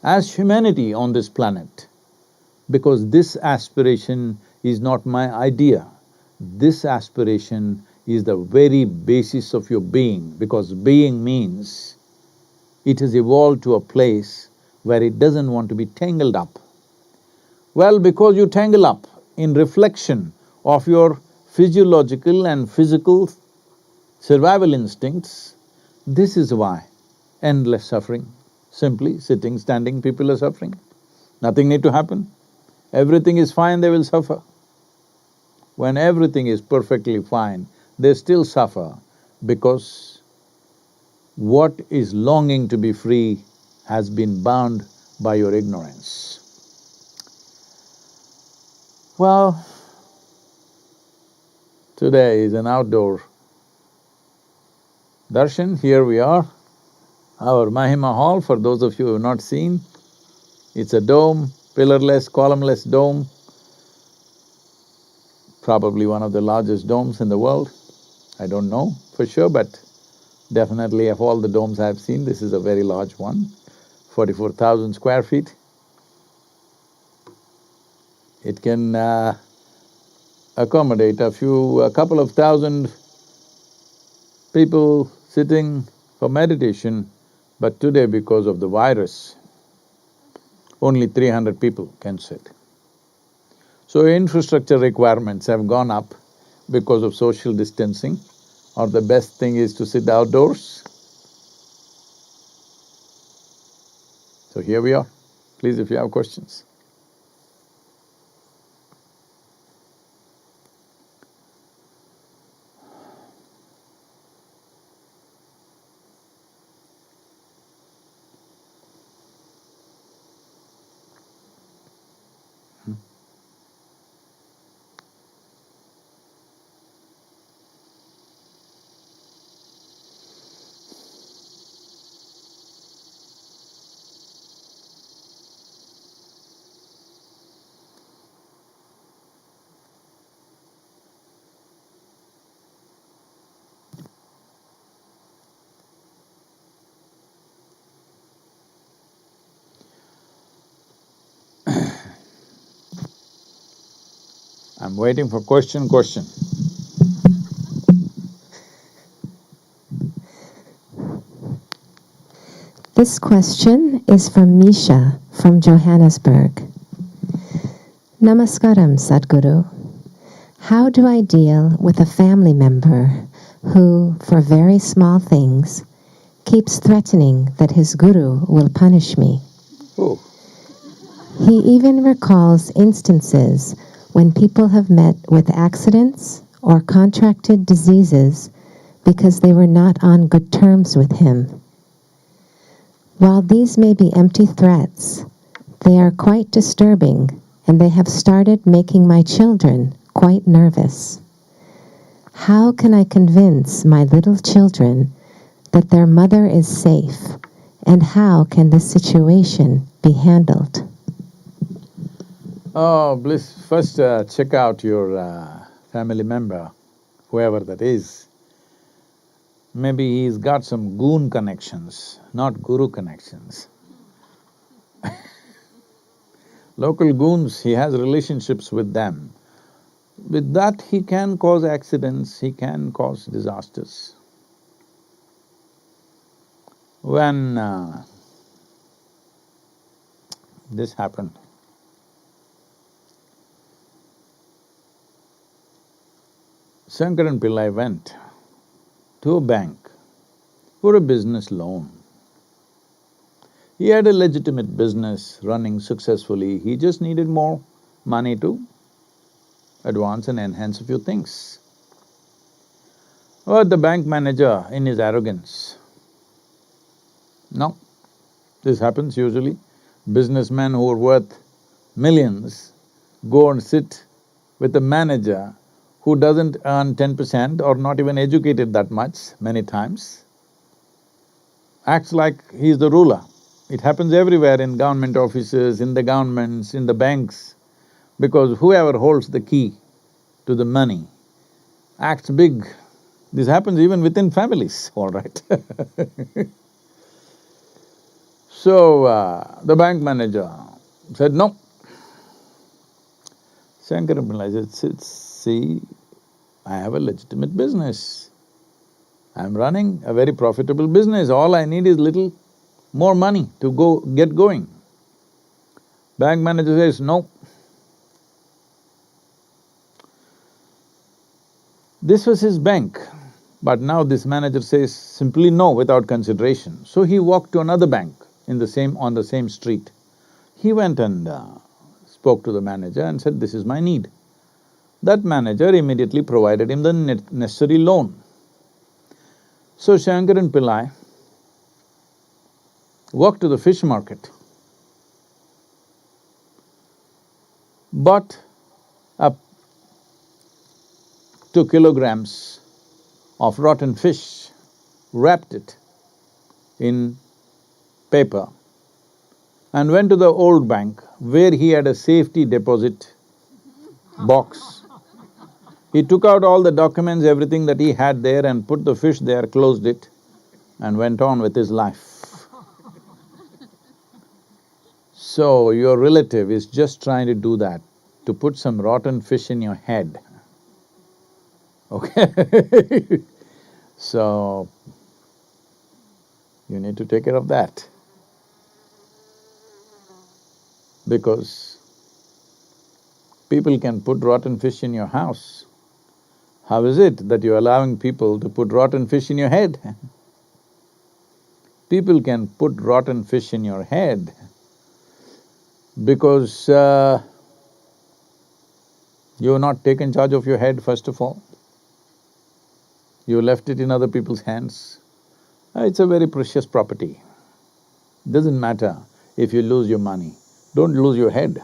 A: as humanity on this planet? Because this aspiration is not my idea. This aspiration is the very basis of your being, because being means it has evolved to a place where it doesn't want to be tangled up. Well, because you tangle up in reflection of your physiological and physical survival instincts, this is why endless suffering. Simply sitting, standing, people are suffering. Nothing need to happen. Everything is fine, they will suffer. When everything is perfectly fine, they still suffer because what is longing to be free has been bound by your ignorance. Well, today is an outdoor darshan. Here we are, our Mahima Hall, for those of you who have not seen. It's a dome, pillarless, columnless dome, probably one of the largest domes in the world. I don't know for sure, but definitely of all the domes I've seen, this is a very large one, 44,000 square feet. It can accommodate a couple of thousand people sitting for meditation, but today because of the virus, only 300 people can sit. So infrastructure requirements have gone up because of social distancing, or the best thing is to sit outdoors. So here we are. Please, if you have questions. I'm waiting for question.
B: This question is from Misha from Johannesburg. Namaskaram, Sadhguru. How do I deal with a family member who, for very small things, keeps threatening that his guru will punish me?
A: Oh,
B: He even recalls instances when people have met with accidents or contracted diseases because they were not on good terms with him. While these may be empty threats, they are quite disturbing, and they have started making my children quite nervous. How can I convince my little children that their mother is safe, and how can this situation be handled?
A: oh, Bliss, first check out your family member, whoever that is. Maybe he's got some goon connections, not guru connections. Local goons, he has relationships with them. With that, he can cause accidents, he can cause disasters. When this happened, Shankaran Pillai went to a bank for a business loan. He had a legitimate business running successfully, he just needed more money to advance and enhance a few things. Or the bank manager in his arrogance. No, this happens usually. Businessmen who are worth millions go and sit with a manager who doesn't earn 10% or not even educated that much many times, acts like he's the ruler. It happens everywhere in government offices, in the governments, in the banks, because whoever holds the key to the money acts big. This happens even within families, all right. So, the bank manager said, no. Shankaran Pillai said, see, I have a legitimate business. I'm running a very profitable business, all I need is little more money to get going. Bank manager says, no. This was his bank, but now this manager says simply no without consideration. So he walked to another bank on the same street. He went and spoke to the manager and said, this is my need. That manager immediately provided him the necessary loan. So Shankaran Pillai walked to the fish market, bought up 2 kilograms of rotten fish, wrapped it in paper and went to the old bank where he had a safety deposit box. He took out all the documents, everything that he had there and put the fish there, closed it and went on with his life. So your relative is just trying to do that, to put some rotten fish in your head, okay? So, you need to take care of that. Because people can put rotten fish in your house. How is it that you're allowing people to put rotten fish in your head? People can put rotten fish in your head because you've not taken charge of your head first of all. You left it in other people's hands. It's a very precious property. Doesn't matter if you lose your money, don't lose your head.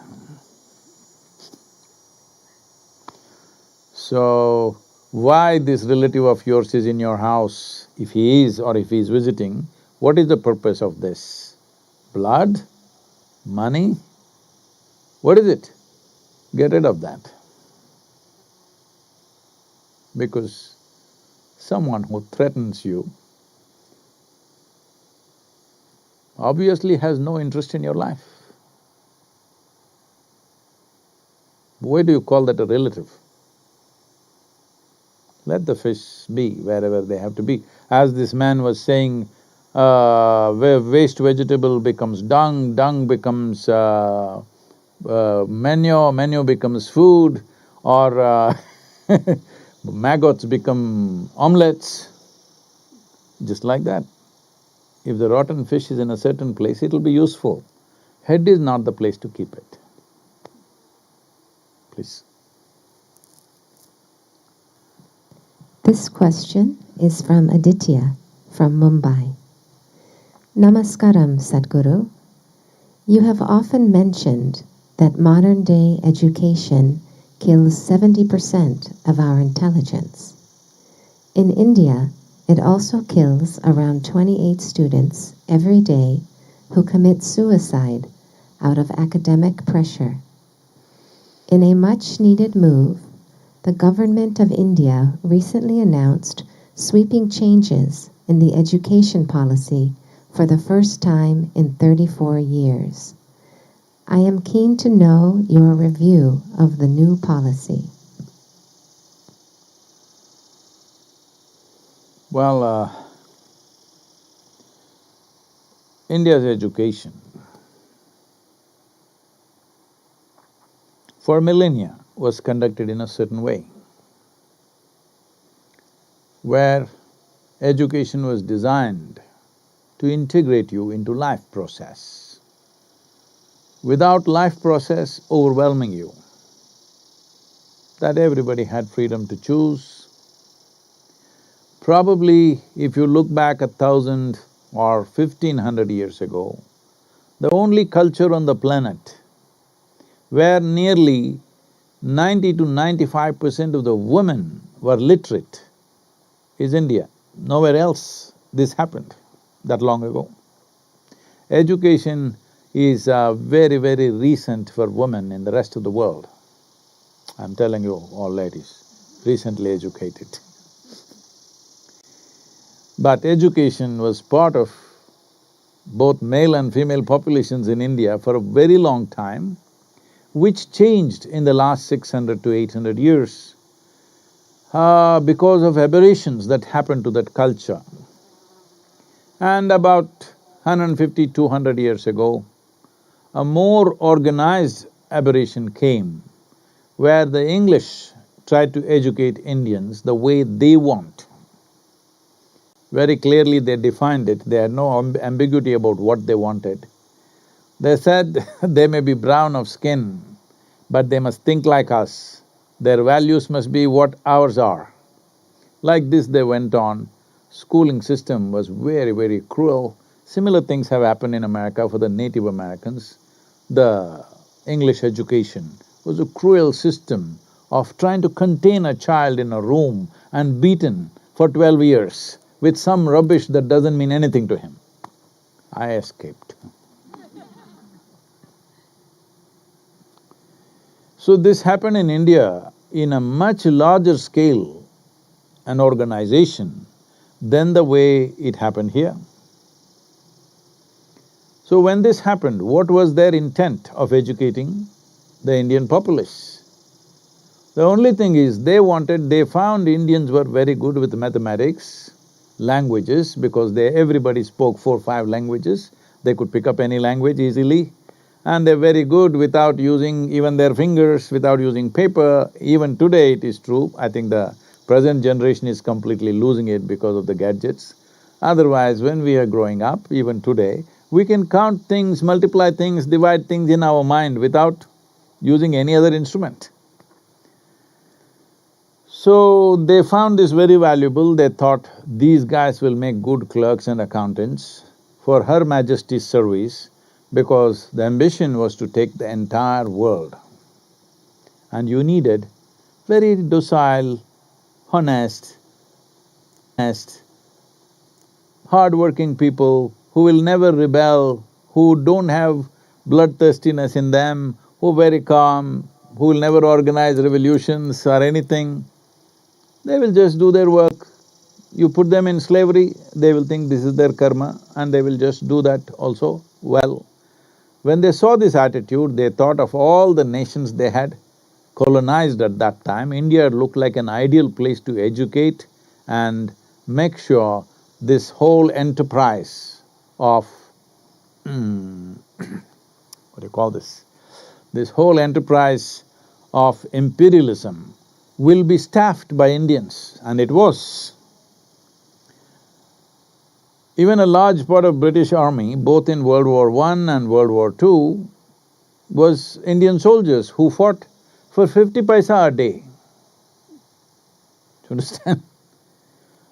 A: So, why this relative of yours is in your house, if he is or if he is visiting, what is the purpose of this? Blood? Money? What is it? Get rid of that. Because someone who threatens you obviously has no interest in your life. Why do you call that a relative? Let the fish be wherever they have to be. As this man was saying, where waste vegetable becomes dung, dung becomes manure, manure becomes food, or maggots become omelets, just like that. If the rotten fish is in a certain place, it'll be useful. Head is not the place to keep it. Please.
B: This question is from Aditya from Mumbai. Namaskaram, Sadhguru. You have often mentioned that modern-day education kills 70% of our intelligence. In India, it also kills around 28 students every day who commit suicide out of academic pressure. In a much-needed move, the government of India recently announced sweeping changes in the education policy for the first time in 34 years. I am keen to know your review of the new policy.
A: Well, India's education for millennia was conducted in a certain way, where education was designed to integrate you into life process, without life process overwhelming you, that everybody had freedom to choose, Probably if you look back 1,000 or 1,500 years ago, the only culture on the planet where nearly 90 to 95% of the women were literate is India. Nowhere else this happened that long ago. Education is very, very recent for women in the rest of the world. I'm telling you, all ladies, recently educated. But education was part of both male and female populations in India for a very long time, which changed in the last 600 to 800 years because of aberrations that happened to that culture. And about 150, 200 years ago, a more organized aberration came, where the English tried to educate Indians the way they want. Very clearly they defined it, they had no ambiguity about what they wanted. They said they may be brown of skin, but they must think like us, their values must be what ours are. Like this they went on. Schooling system was very, very cruel. Similar things have happened in America for the Native Americans. The English education was a cruel system of trying to contain a child in a room and beaten for 12 years with some rubbish that doesn't mean anything to him. I escaped. So this happened in India in a much larger scale and organization than the way it happened here. So when this happened, what was their intent of educating the Indian populace? The only thing is they found Indians were very good with mathematics, languages, because everybody spoke 4, 5 languages, they could pick up any language easily, and they're very good without using even their fingers, without using paper. Even today it is true, I think the present generation is completely losing it because of the gadgets. Otherwise, when we are growing up, even today, we can count things, multiply things, divide things in our mind without using any other instrument. So they found this very valuable, they thought these guys will make good clerks and accountants for Her Majesty's service, because the ambition was to take the entire world. And you needed very docile, honest, hard-working people who will never rebel, who don't have bloodthirstiness in them, who are very calm, who will never organize revolutions or anything. They will just do their work. You put them in slavery, they will think this is their karma and they will just do that also well. When they saw this attitude, they thought of all the nations they had colonized at that time, India looked like an ideal place to educate and make sure this whole enterprise of what do you call this? This whole enterprise of imperialism will be staffed by Indians, and it was. Even a large part of British army, both in World War I and World War II, was Indian soldiers who fought for 50 paisa a day. Do you understand?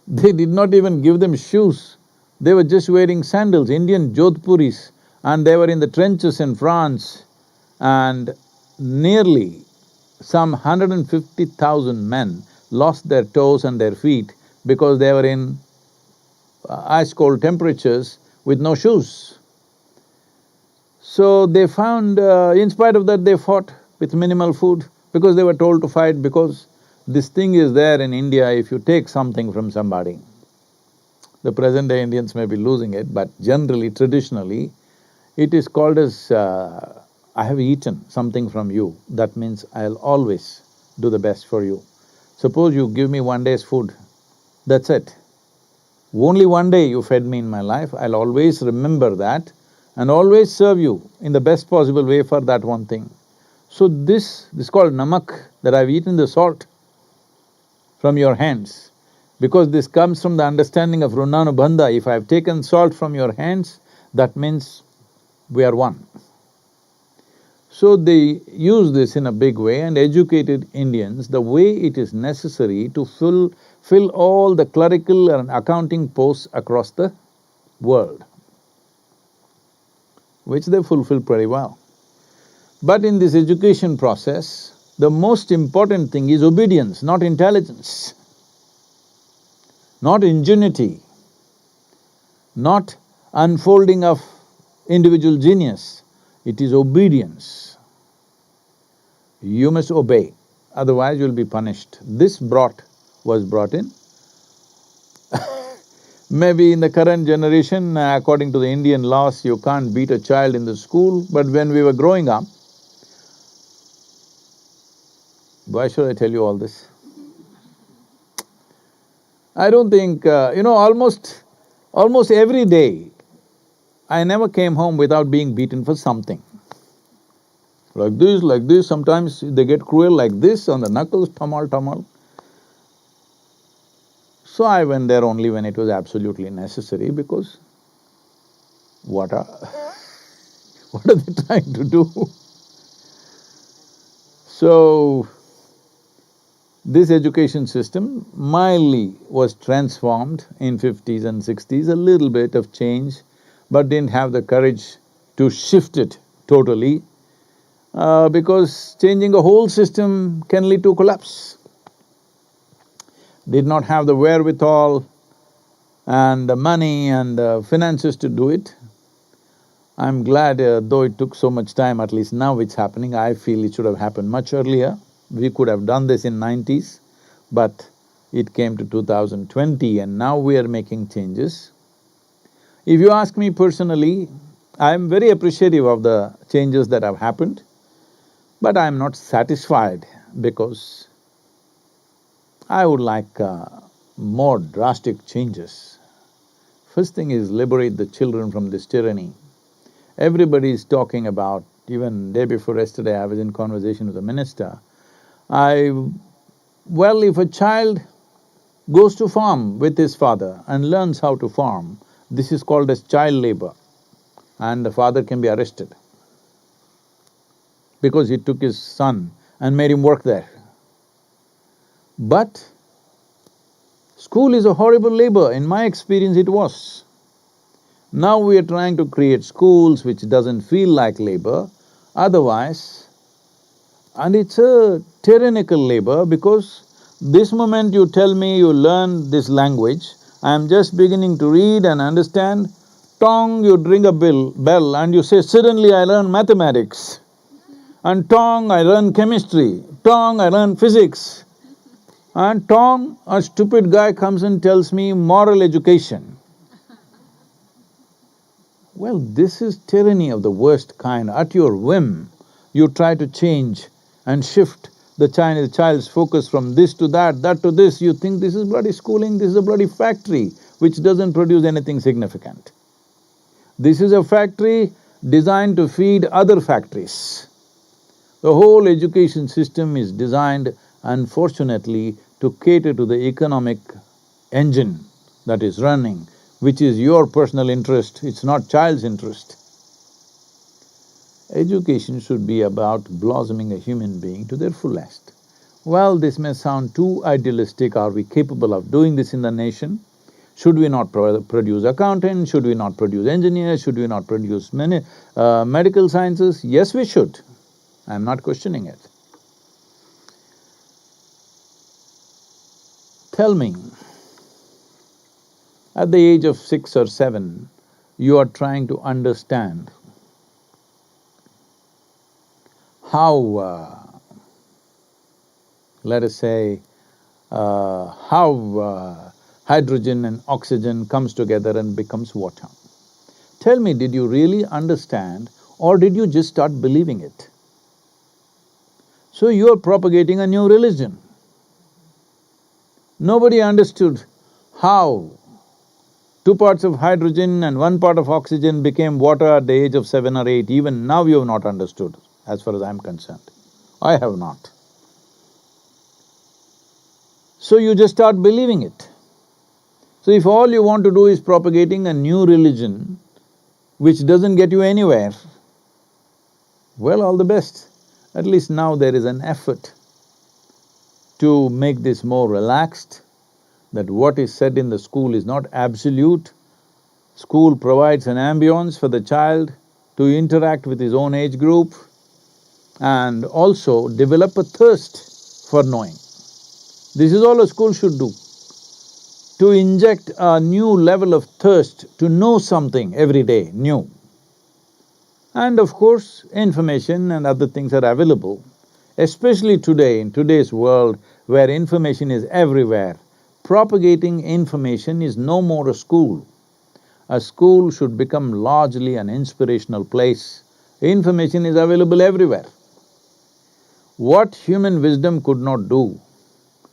A: They did not even give them shoes, they were just wearing sandals, Indian Jodhpuris, and they were in the trenches in France, and nearly some 150,000 men lost their toes and their feet because they were in ice-cold temperatures with no shoes. So they found, in spite of that, they fought with minimal food because they were told to fight, because this thing is there in India, if you take something from somebody, the present-day Indians may be losing it, but generally, traditionally, it is called as, I have eaten something from you, that means I'll always do the best for you. Suppose you give me 1 day's food, that's it. Only 1 day you fed me in my life, I'll always remember that and always serve you in the best possible way for that one thing. So this is called namak, that I've eaten the salt from your hands, because this comes from the understanding of runanubandha. If I've taken salt from your hands, that means we are one. So they used this in a big way and educated Indians the way it is necessary to fill all the clerical and accounting posts across the world, which they fulfill pretty well. But in this education process, the most important thing is obedience, not intelligence, not ingenuity, not unfolding of individual genius. It is obedience. You must obey, otherwise you'll be punished. This was brought in. Maybe in the current generation, according to the Indian laws, you can't beat a child in the school, but when we were growing up, why should I tell you all this? I don't think… almost every day, I never came home without being beaten for something. Like this, sometimes they get cruel like this on the knuckles, tamal. So I went there only when it was absolutely necessary, because what are… what are they trying to do? So, this education system mildly was transformed in 50s and 60s, a little bit of change, but didn't have the courage to shift it totally, because changing a whole system can lead to collapse. Did not have the wherewithal and the money and the finances to do it. I'm glad, though it took so much time, at least now it's happening. I feel it should have happened much earlier. We could have done this in 90s, but it came to 2020 and now we are making changes. If you ask me personally, I'm very appreciative of the changes that have happened, but I'm not satisfied because I would like more drastic changes. First thing is liberate the children from this tyranny. Everybody is talking about… even day before yesterday I was in conversation with a minister. Well, if a child goes to farm with his father and learns how to farm, this is called as child labor, and the father can be arrested because he took his son and made him work there. But school is a horrible labor, in my experience it was. Now we are trying to create schools which doesn't feel like labor, otherwise… and it's a tyrannical labor, because this moment you tell me you learn this language, I'm just beginning to read and understand, tong, you ring a bell and you say, suddenly I learn mathematics, and tong, I learn chemistry, tong, I learn physics, and tong, a stupid guy comes and tells me moral education. Well, this is tyranny of the worst kind. At your whim, you try to change and shift the child's focus from this to that to this. You think this is bloody schooling, this is a bloody factory which doesn't produce anything significant. This is a factory designed to feed other factories. The whole education system is designed, unfortunately, to cater to the economic engine that is running, which is your personal interest, it's not child's interest. Education should be about blossoming a human being to their fullest. Well, this may sound too idealistic. Are we capable of doing this in the nation? Should we not produce accountants? Should we not produce engineers? Should we not produce medical sciences? Yes, we should. I'm not questioning it. Tell me, at the age of 6 or 7, you are trying to understand how, let us say, how hydrogen and oxygen comes together and becomes water. Tell me, did you really understand or did you just start believing it? So you are propagating a new religion. Nobody understood how 2 parts of hydrogen and 1 part of oxygen became water at the age of 7 or 8. Even now you have not understood, as far as I'm concerned. I have not. So you just start believing it. So if all you want to do is propagating a new religion which doesn't get you anywhere, well, all the best. At least now there is an effort to make this more relaxed, that what is said in the school is not absolute. School provides an ambience for the child to interact with his own age group and also develop a thirst for knowing. This is all a school should do, to inject a new level of thirst to know something every day, new. And of course, information and other things are available, especially today, in today's world where information is everywhere. Propagating information is no more a school. A school should become largely an inspirational place. Information is available everywhere. What human wisdom could not do,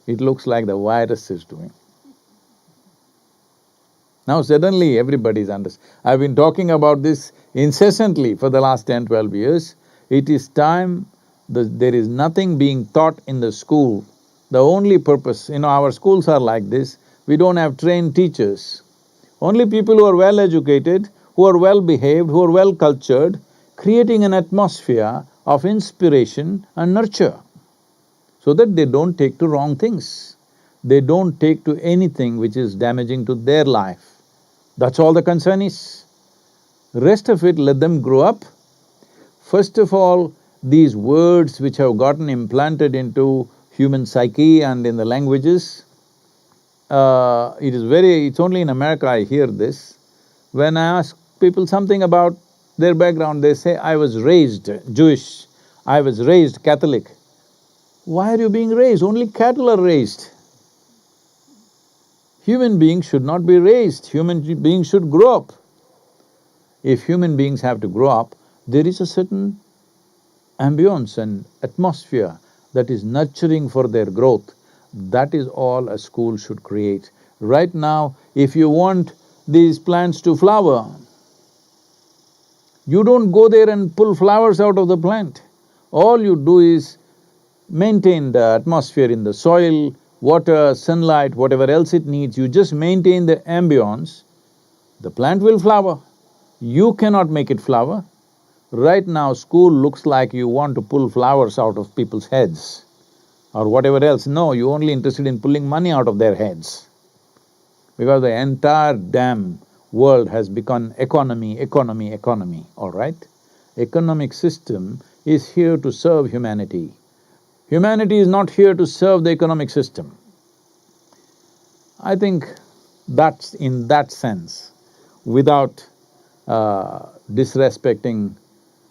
A: it looks like the virus is doing. Now suddenly everybody is I've been talking about this incessantly for the last 10, 12 years. It is time, there is nothing being taught in the school. The only purpose, our schools are like this, we don't have trained teachers. Only people who are well educated, who are well behaved, who are well cultured, creating an atmosphere of inspiration and nurture, so that they don't take to wrong things. They don't take to anything which is damaging to their life. That's all the concern is. Rest of it, let them grow up. First of all, these words which have gotten implanted into human psyche and in the languages, it's only in America I hear this. When I ask people something about their background, they say, I was raised Jewish, I was raised Catholic. Why are you being raised? Only cattle are raised. Human beings should not be raised, human beings should grow up. If human beings have to grow up, there is a certain ambience and atmosphere that is nurturing for their growth. That is all a school should create. Right now, if you want these plants to flower, you don't go there and pull flowers out of the plant. All you do is maintain the atmosphere in the soil, water, sunlight, whatever else it needs, you just maintain the ambience, the plant will flower. You cannot make it flower. Right now, school looks like you want to pull flowers out of people's heads or whatever else. No, you're only interested in pulling money out of their heads. Because the entire damn world has become economy, economy, economy, all right? Economic system is here to serve humanity. Humanity is not here to serve the economic system. I think that's in that sense, without disrespecting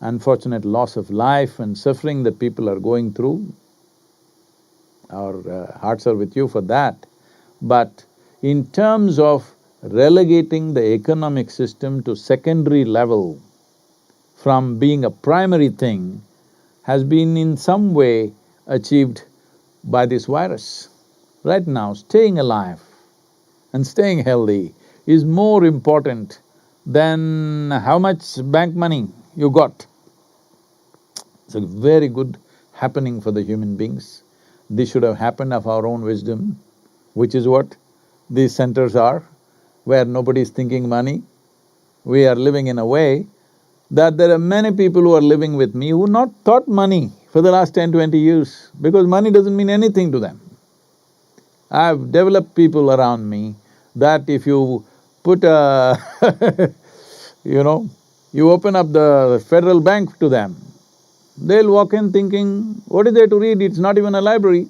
A: unfortunate loss of life and suffering that people are going through, our hearts are with you for that. But in terms of relegating the economic system to secondary level from being a primary thing has been in some way achieved by this virus. Right now, staying alive and staying healthy is more important than how much bank money you got. It's a very good happening for the human beings. This should have happened of our own wisdom, which is what these centers are, where nobody is thinking money. We are living in a way that there are many people who are living with me who not thought money for the last 10, 20 years, because money doesn't mean anything to them. I've developed people around me that if you put a you open up the Federal Bank to them, they'll walk in thinking, what is there to read? It's not even a library.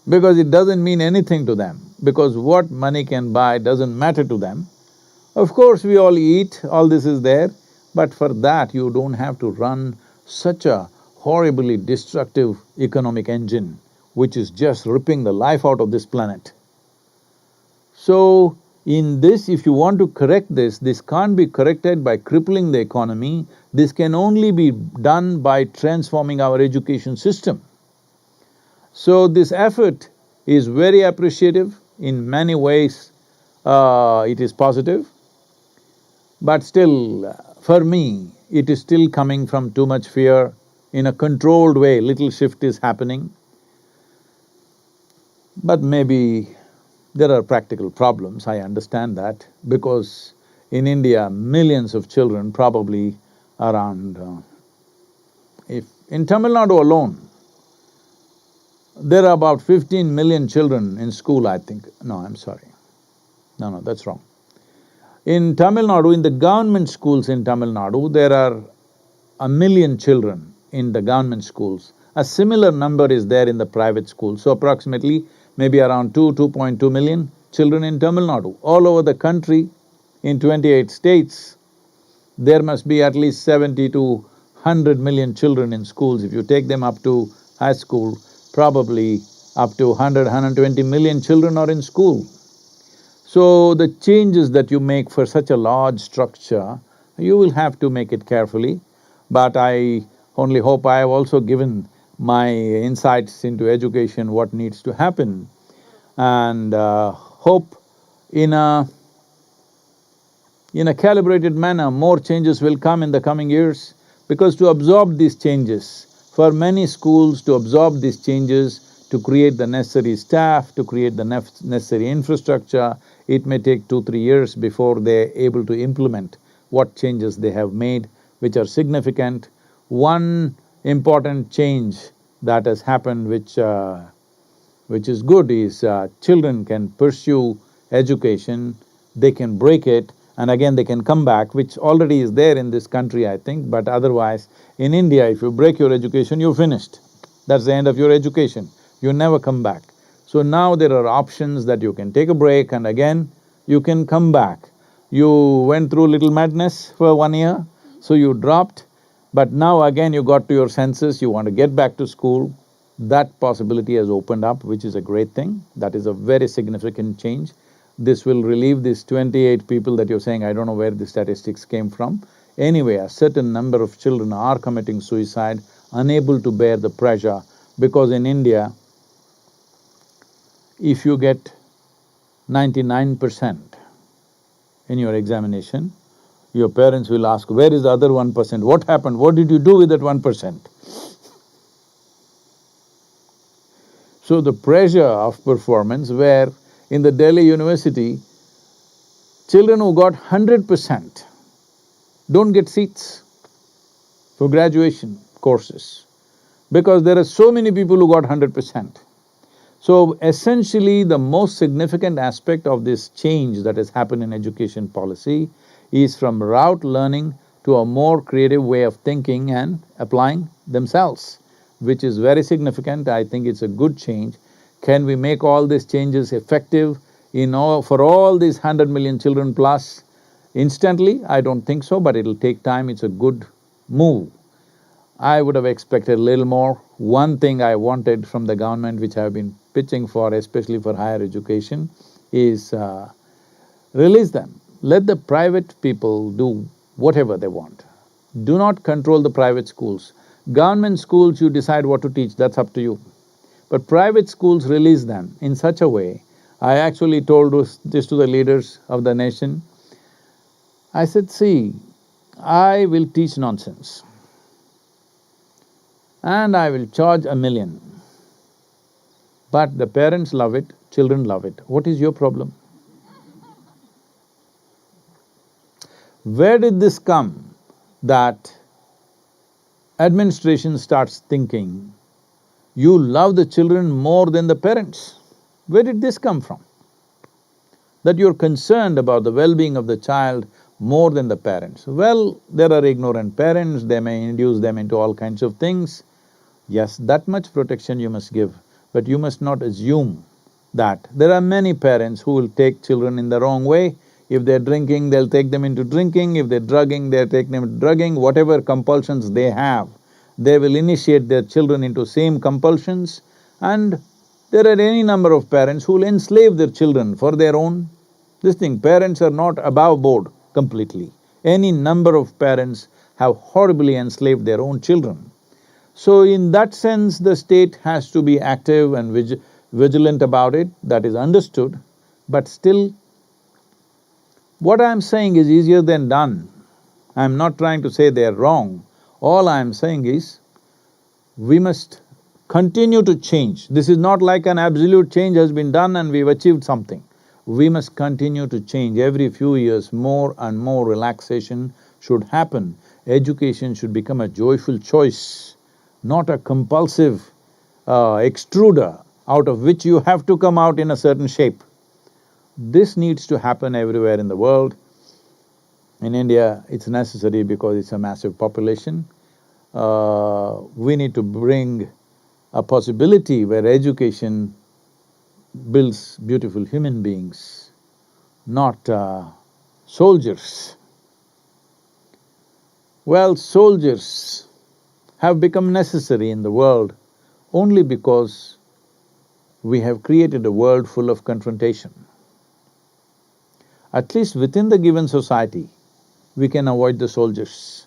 A: Because it doesn't mean anything to them, because what money can buy doesn't matter to them. Of course, we all eat, all this is there, but for that you don't have to run such a horribly destructive economic engine which is just ripping the life out of this planet. So, in this, if you want to correct this can't be corrected by crippling the economy, this can only be done by transforming our education system. So this effort is very appreciative, in many ways it is positive, but still, for me, it is still coming from too much fear. In a controlled way, little shift is happening. But maybe there are practical problems, I understand that, because in India, millions of children, probably around… if in Tamil Nadu alone, There are about 15 million children in school, I think. No, I'm sorry. No, that's wrong. In Tamil Nadu, in the government schools in Tamil Nadu, there are 1 million children in the government schools. A similar number is there in the private schools. So approximately maybe around 2.2 million children in Tamil Nadu. All over the country, in 28 states, there must be at least 70 to 100 million children in schools. If you take them up to high school, probably up to 120 million children are in school. So the changes that you make for such a large structure, you will have to make it carefully. But I only hope I have also given my insights into education, what needs to happen, and hope in a calibrated manner, more changes will come in the coming years, because to absorb these changes, for many schools to absorb these changes, to create the necessary staff, to create the necessary infrastructure, it may take 2-3 years before they're able to implement what changes they have made, which are significant. One important change that has happened which is good is children can pursue education, they can break it, and again they can come back, which already is there in this country, I think, but otherwise, in India, if you break your education, you're finished. That's the end of your education, you never come back. So now there are options that you can take a break and again you can come back. You went through little madness for 1 year, so you dropped, but now again you got to your senses, you want to get back to school. That possibility has opened up, which is a great thing. That is a very significant change. This will relieve these 28 people that you're saying, I don't know where the statistics came from. Anyway, a certain number of children are committing suicide, unable to bear the pressure, because in India, if you get 99% in your examination, your parents will ask, where is the other 1%? What happened? What did you do with that 1%? So the pressure of performance, where in the Delhi University, children who got 100% don't get seats for graduation courses, because there are so many people who got 100%. So essentially, the most significant aspect of this change that has happened in education policy is from rote learning to a more creative way of thinking and applying themselves, which is very significant. I think it's a good change. Can we make all these changes effective for all these 100 million children plus instantly? I don't think so, but it'll take time. It's a good move. I would have expected a little more. One thing I wanted from the government, which I've been pitching for, especially for higher education, is release them. Let the private people do whatever they want. Do not control the private schools. Government schools, you decide what to teach, that's up to you. But private schools, release them in such a way. I actually told this to the leaders of the nation. I said, see, I will teach nonsense and I will charge 1 million. But the parents love it, children love it. What is your problem? Where did this come that administration starts thinking, you love the children more than the parents? Where did this come from? That you're concerned about the well-being of the child more than the parents. Well, there are ignorant parents, they may induce them into all kinds of things. Yes, that much protection you must give, but you must not assume that. There are many parents who will take children in the wrong way. If they're drinking, they'll take them into drinking. If they're drugging, they'll take them into drugging. Whatever compulsions they have, they will initiate their children into same compulsions, and there are any number of parents who will enslave their children for their own… This thing, parents are not above board completely. Any number of parents have horribly enslaved their own children. So in that sense, the state has to be active and vigilant about it, that is understood, but still, what I'm saying is easier than done. I'm not trying to say they're wrong. All I'm saying is, we must continue to change. This is not like an absolute change has been done and we've achieved something. We must continue to change. Every few years, more and more relaxation should happen. Education should become a joyful choice, not a compulsive extruder out of which you have to come out in a certain shape. This needs to happen everywhere in the world. In India, it's necessary because it's a massive population. We need to bring a possibility where education builds beautiful human beings, not soldiers. Well, soldiers have become necessary in the world only because we have created a world full of confrontation. At least within the given society, we can avoid the soldiers.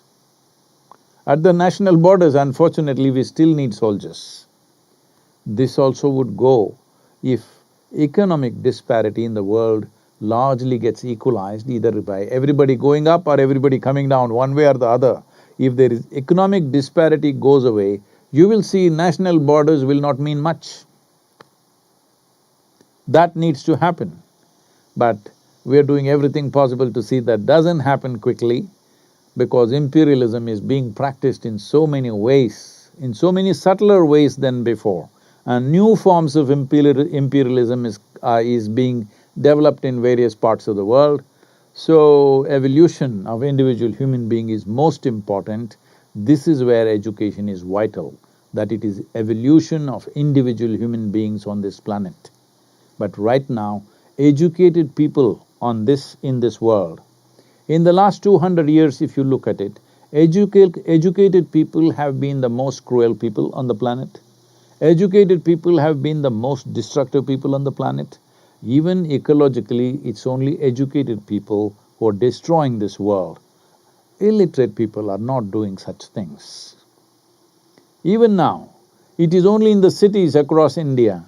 A: At the national borders, unfortunately, we still need soldiers. This also would go if economic disparity in the world largely gets equalized, either by everybody going up or everybody coming down, one way or the other. If there is economic disparity goes away, you will see national borders will not mean much. That needs to happen. But we are doing everything possible to see that doesn't happen quickly, because imperialism is being practiced in so many ways, in so many subtler ways than before. And new forms of imperialism is being developed in various parts of the world. So, evolution of individual human being is most important. This is where education is vital, that it is evolution of individual human beings on this planet. But right now, educated people in this world, in the last 200 years if you look at it, educated people have been the most cruel people on the planet. Educated people have been the most destructive people on the planet. Even ecologically, it's only educated people who are destroying this world. Illiterate people are not doing such things. Even now, it is only in the cities across India,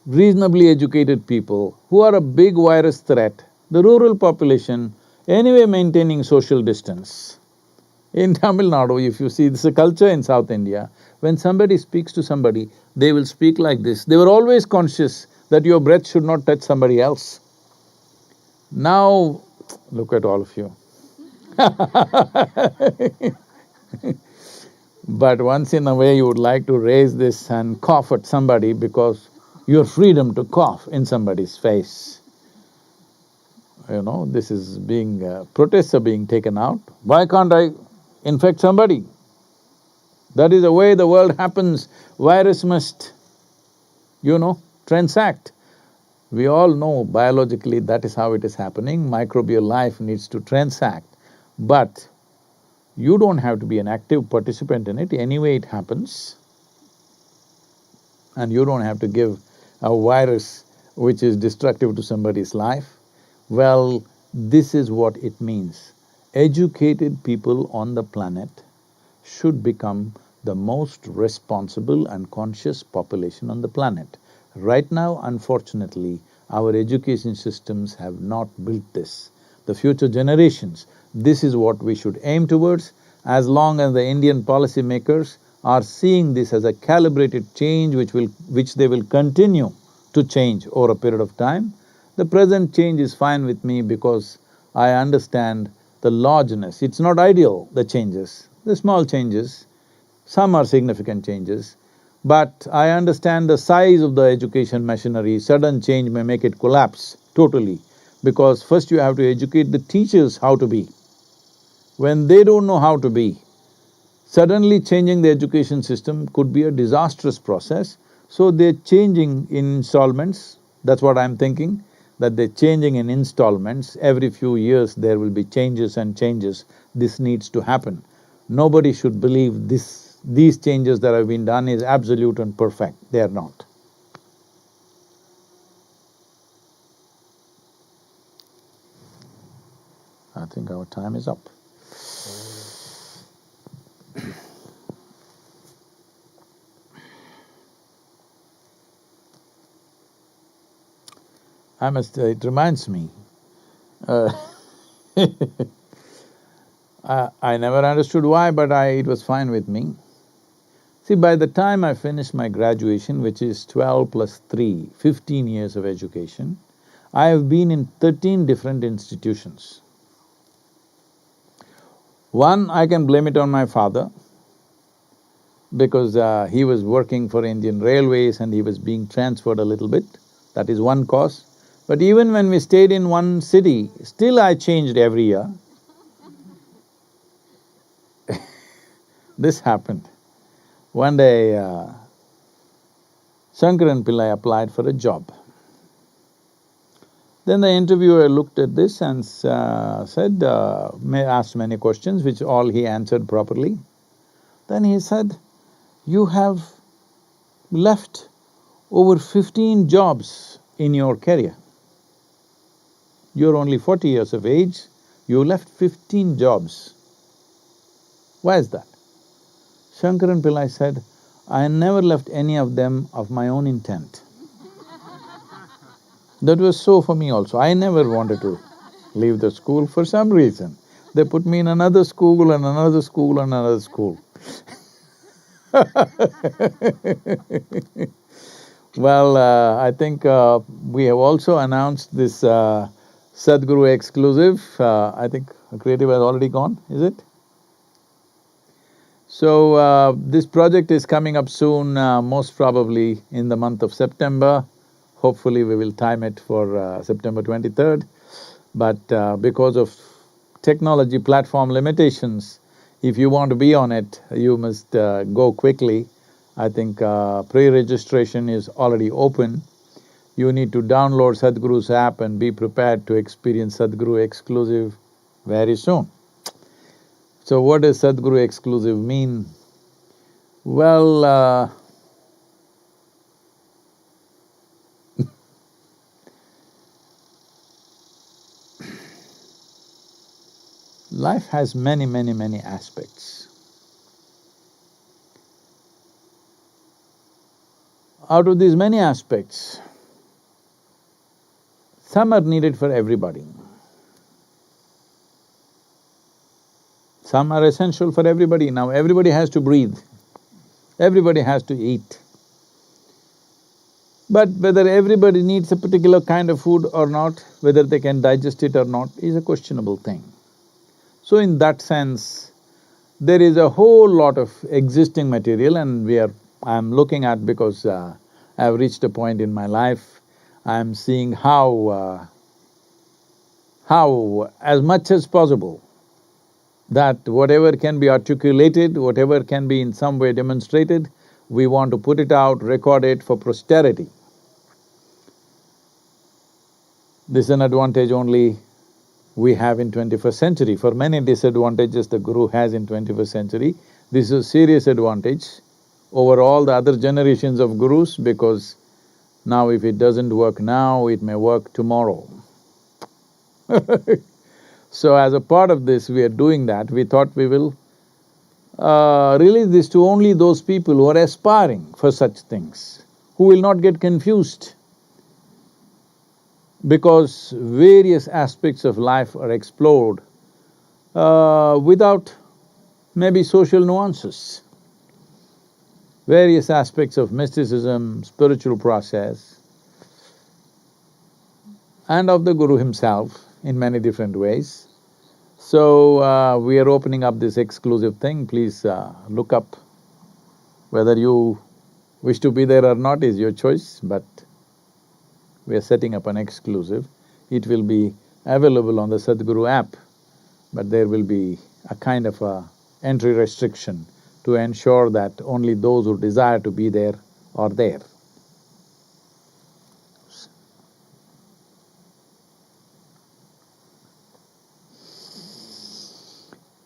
A: reasonably educated people who are a big virus threat, the rural population anyway maintaining social distance. In Tamil Nadu, if you see, this is a culture in South India, when somebody speaks to somebody, they will speak like this. They were always conscious that your breath should not touch somebody else. Now, look at all of you. But once in a way you would like to raise this and cough at somebody because your freedom to cough in somebody's face. You know, this is being… protests are being taken out. Why can't I infect somebody? That is the way the world happens. Virus must, transact. We all know biologically that is how it is happening. Microbial life needs to transact. But you don't have to be an active participant in it, anyway it happens. And you don't have to give a virus which is destructive to somebody's life. Well, this is what it means. Educated people on the planet should become the most responsible and conscious population on the planet. Right now, unfortunately, our education systems have not built this. The future generations, this is what we should aim towards. As long as the Indian policymakers are seeing this as a calibrated change which they will continue to change over a period of time, the present change is fine with me because I understand the largeness. It's not ideal, the changes, the small changes, some are significant changes, but I understand the size of the education machinery. Sudden change may make it collapse totally, because first you have to educate the teachers how to be. When they don't know how to be, suddenly changing the education system could be a disastrous process, so they're changing in installments. That's what I'm thinking, that they're changing in installments. Every few years there will be changes and changes. This needs to happen. Nobody should believe these changes that have been done is absolute and perfect. They are not. I think our time is up. It reminds me, I never understood why, but it was fine with me. See, by the time I finished my graduation, which is 12 plus 3, 15 years of education, I have been in 13 different institutions. One, I can blame it on my father. because he was working for Indian Railways and he was being transferred a little bit. That is one cause. But even when we stayed in one city, still I changed every year. This happened. One day, Shankaran Pillai applied for a job. Then the interviewer looked at this and said, asked many questions, which all he answered properly. Then he said, "You have left over 15 jobs in your career. You're only 40 years of age, you left 15 jobs. Why is that?" Shankaran Pillai said, "I never left any of them of my own intent." That was so for me also. I never wanted to leave the school for some reason. They put me in another school and another school and another school. Well, I think we have also announced this Sadhguru Exclusive. I think Creative has already gone, is it? So, this project is coming up soon, most probably in the month of September. Hopefully we will time it for September 23rd. But because of technology platform limitations, if you want to be on it, you must go quickly. I think pre-registration is already open. You need to download Sadhguru's app and be prepared to experience Sadhguru Exclusive very soon. So what does Sadhguru Exclusive mean? Well, life has many aspects. Out of these many aspects, some are needed for everybody. Some are essential for everybody. Now everybody has to breathe, everybody has to eat. But whether everybody needs a particular kind of food or not, whether they can digest it or not, is a questionable thing. So in that sense, there is a whole lot of existing material and I'm looking at because I've reached a point in my life, I'm seeing how as much as possible, that whatever can be articulated, whatever can be in some way demonstrated, we want to put it out, record it for posterity. This is an advantage only we have in 21st century. For many disadvantages the Guru has in 21st century, this is a serious advantage over all the other generations of Gurus, because now if it doesn't work now, it may work tomorrow. So as a part of this, we are doing that. We thought we will release this to only those people who are aspiring for such things, who will not get confused, because various aspects of life are explored without maybe social nuances. Various aspects of mysticism, spiritual process, and of the Guru himself in many different ways. So, we are opening up this exclusive thing. Please look up. Whether you wish to be there or not is your choice, but we are setting up an exclusive. It will be available on the Sadhguru app, but there will be a kind of a entry restriction to ensure that only those who desire to be there are there.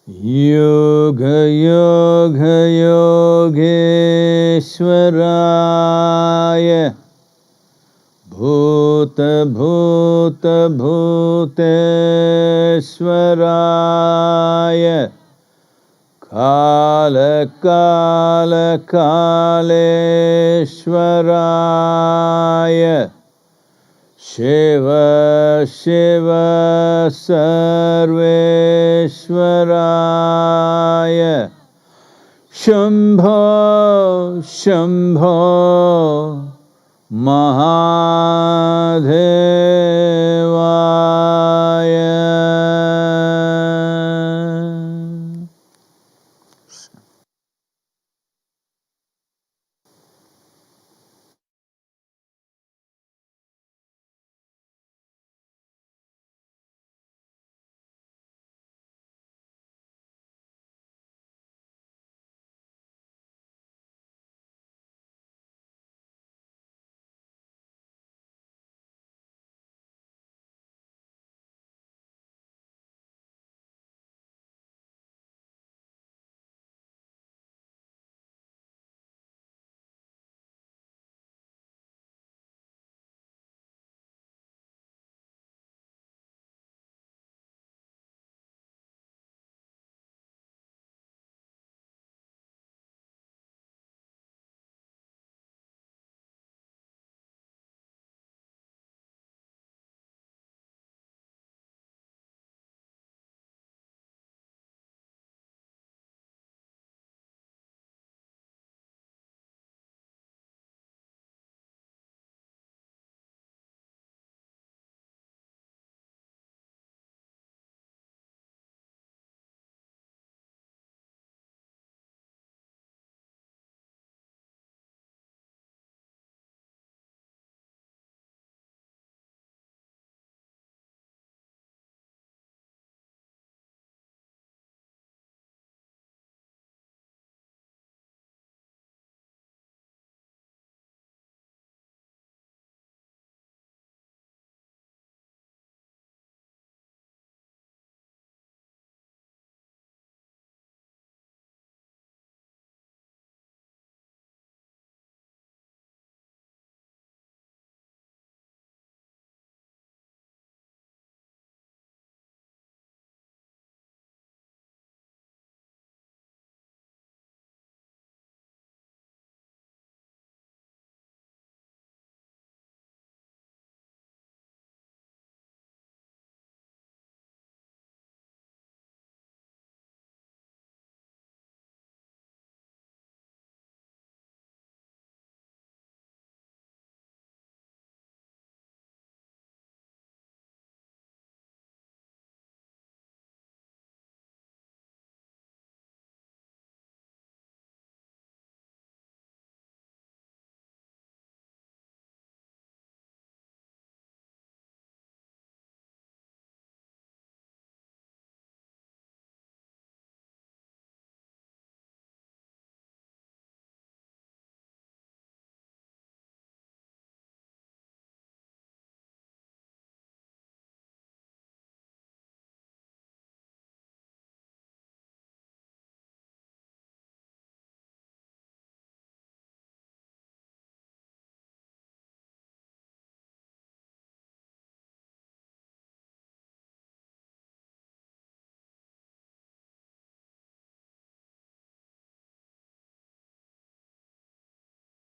A: Yoga yoga yogeeshwaraya bhuta bhuta bhuteshwaraya kala kala kaleshwaraya Shiva Shiva Sarveshwaraya Shambho Shambho Mahadeva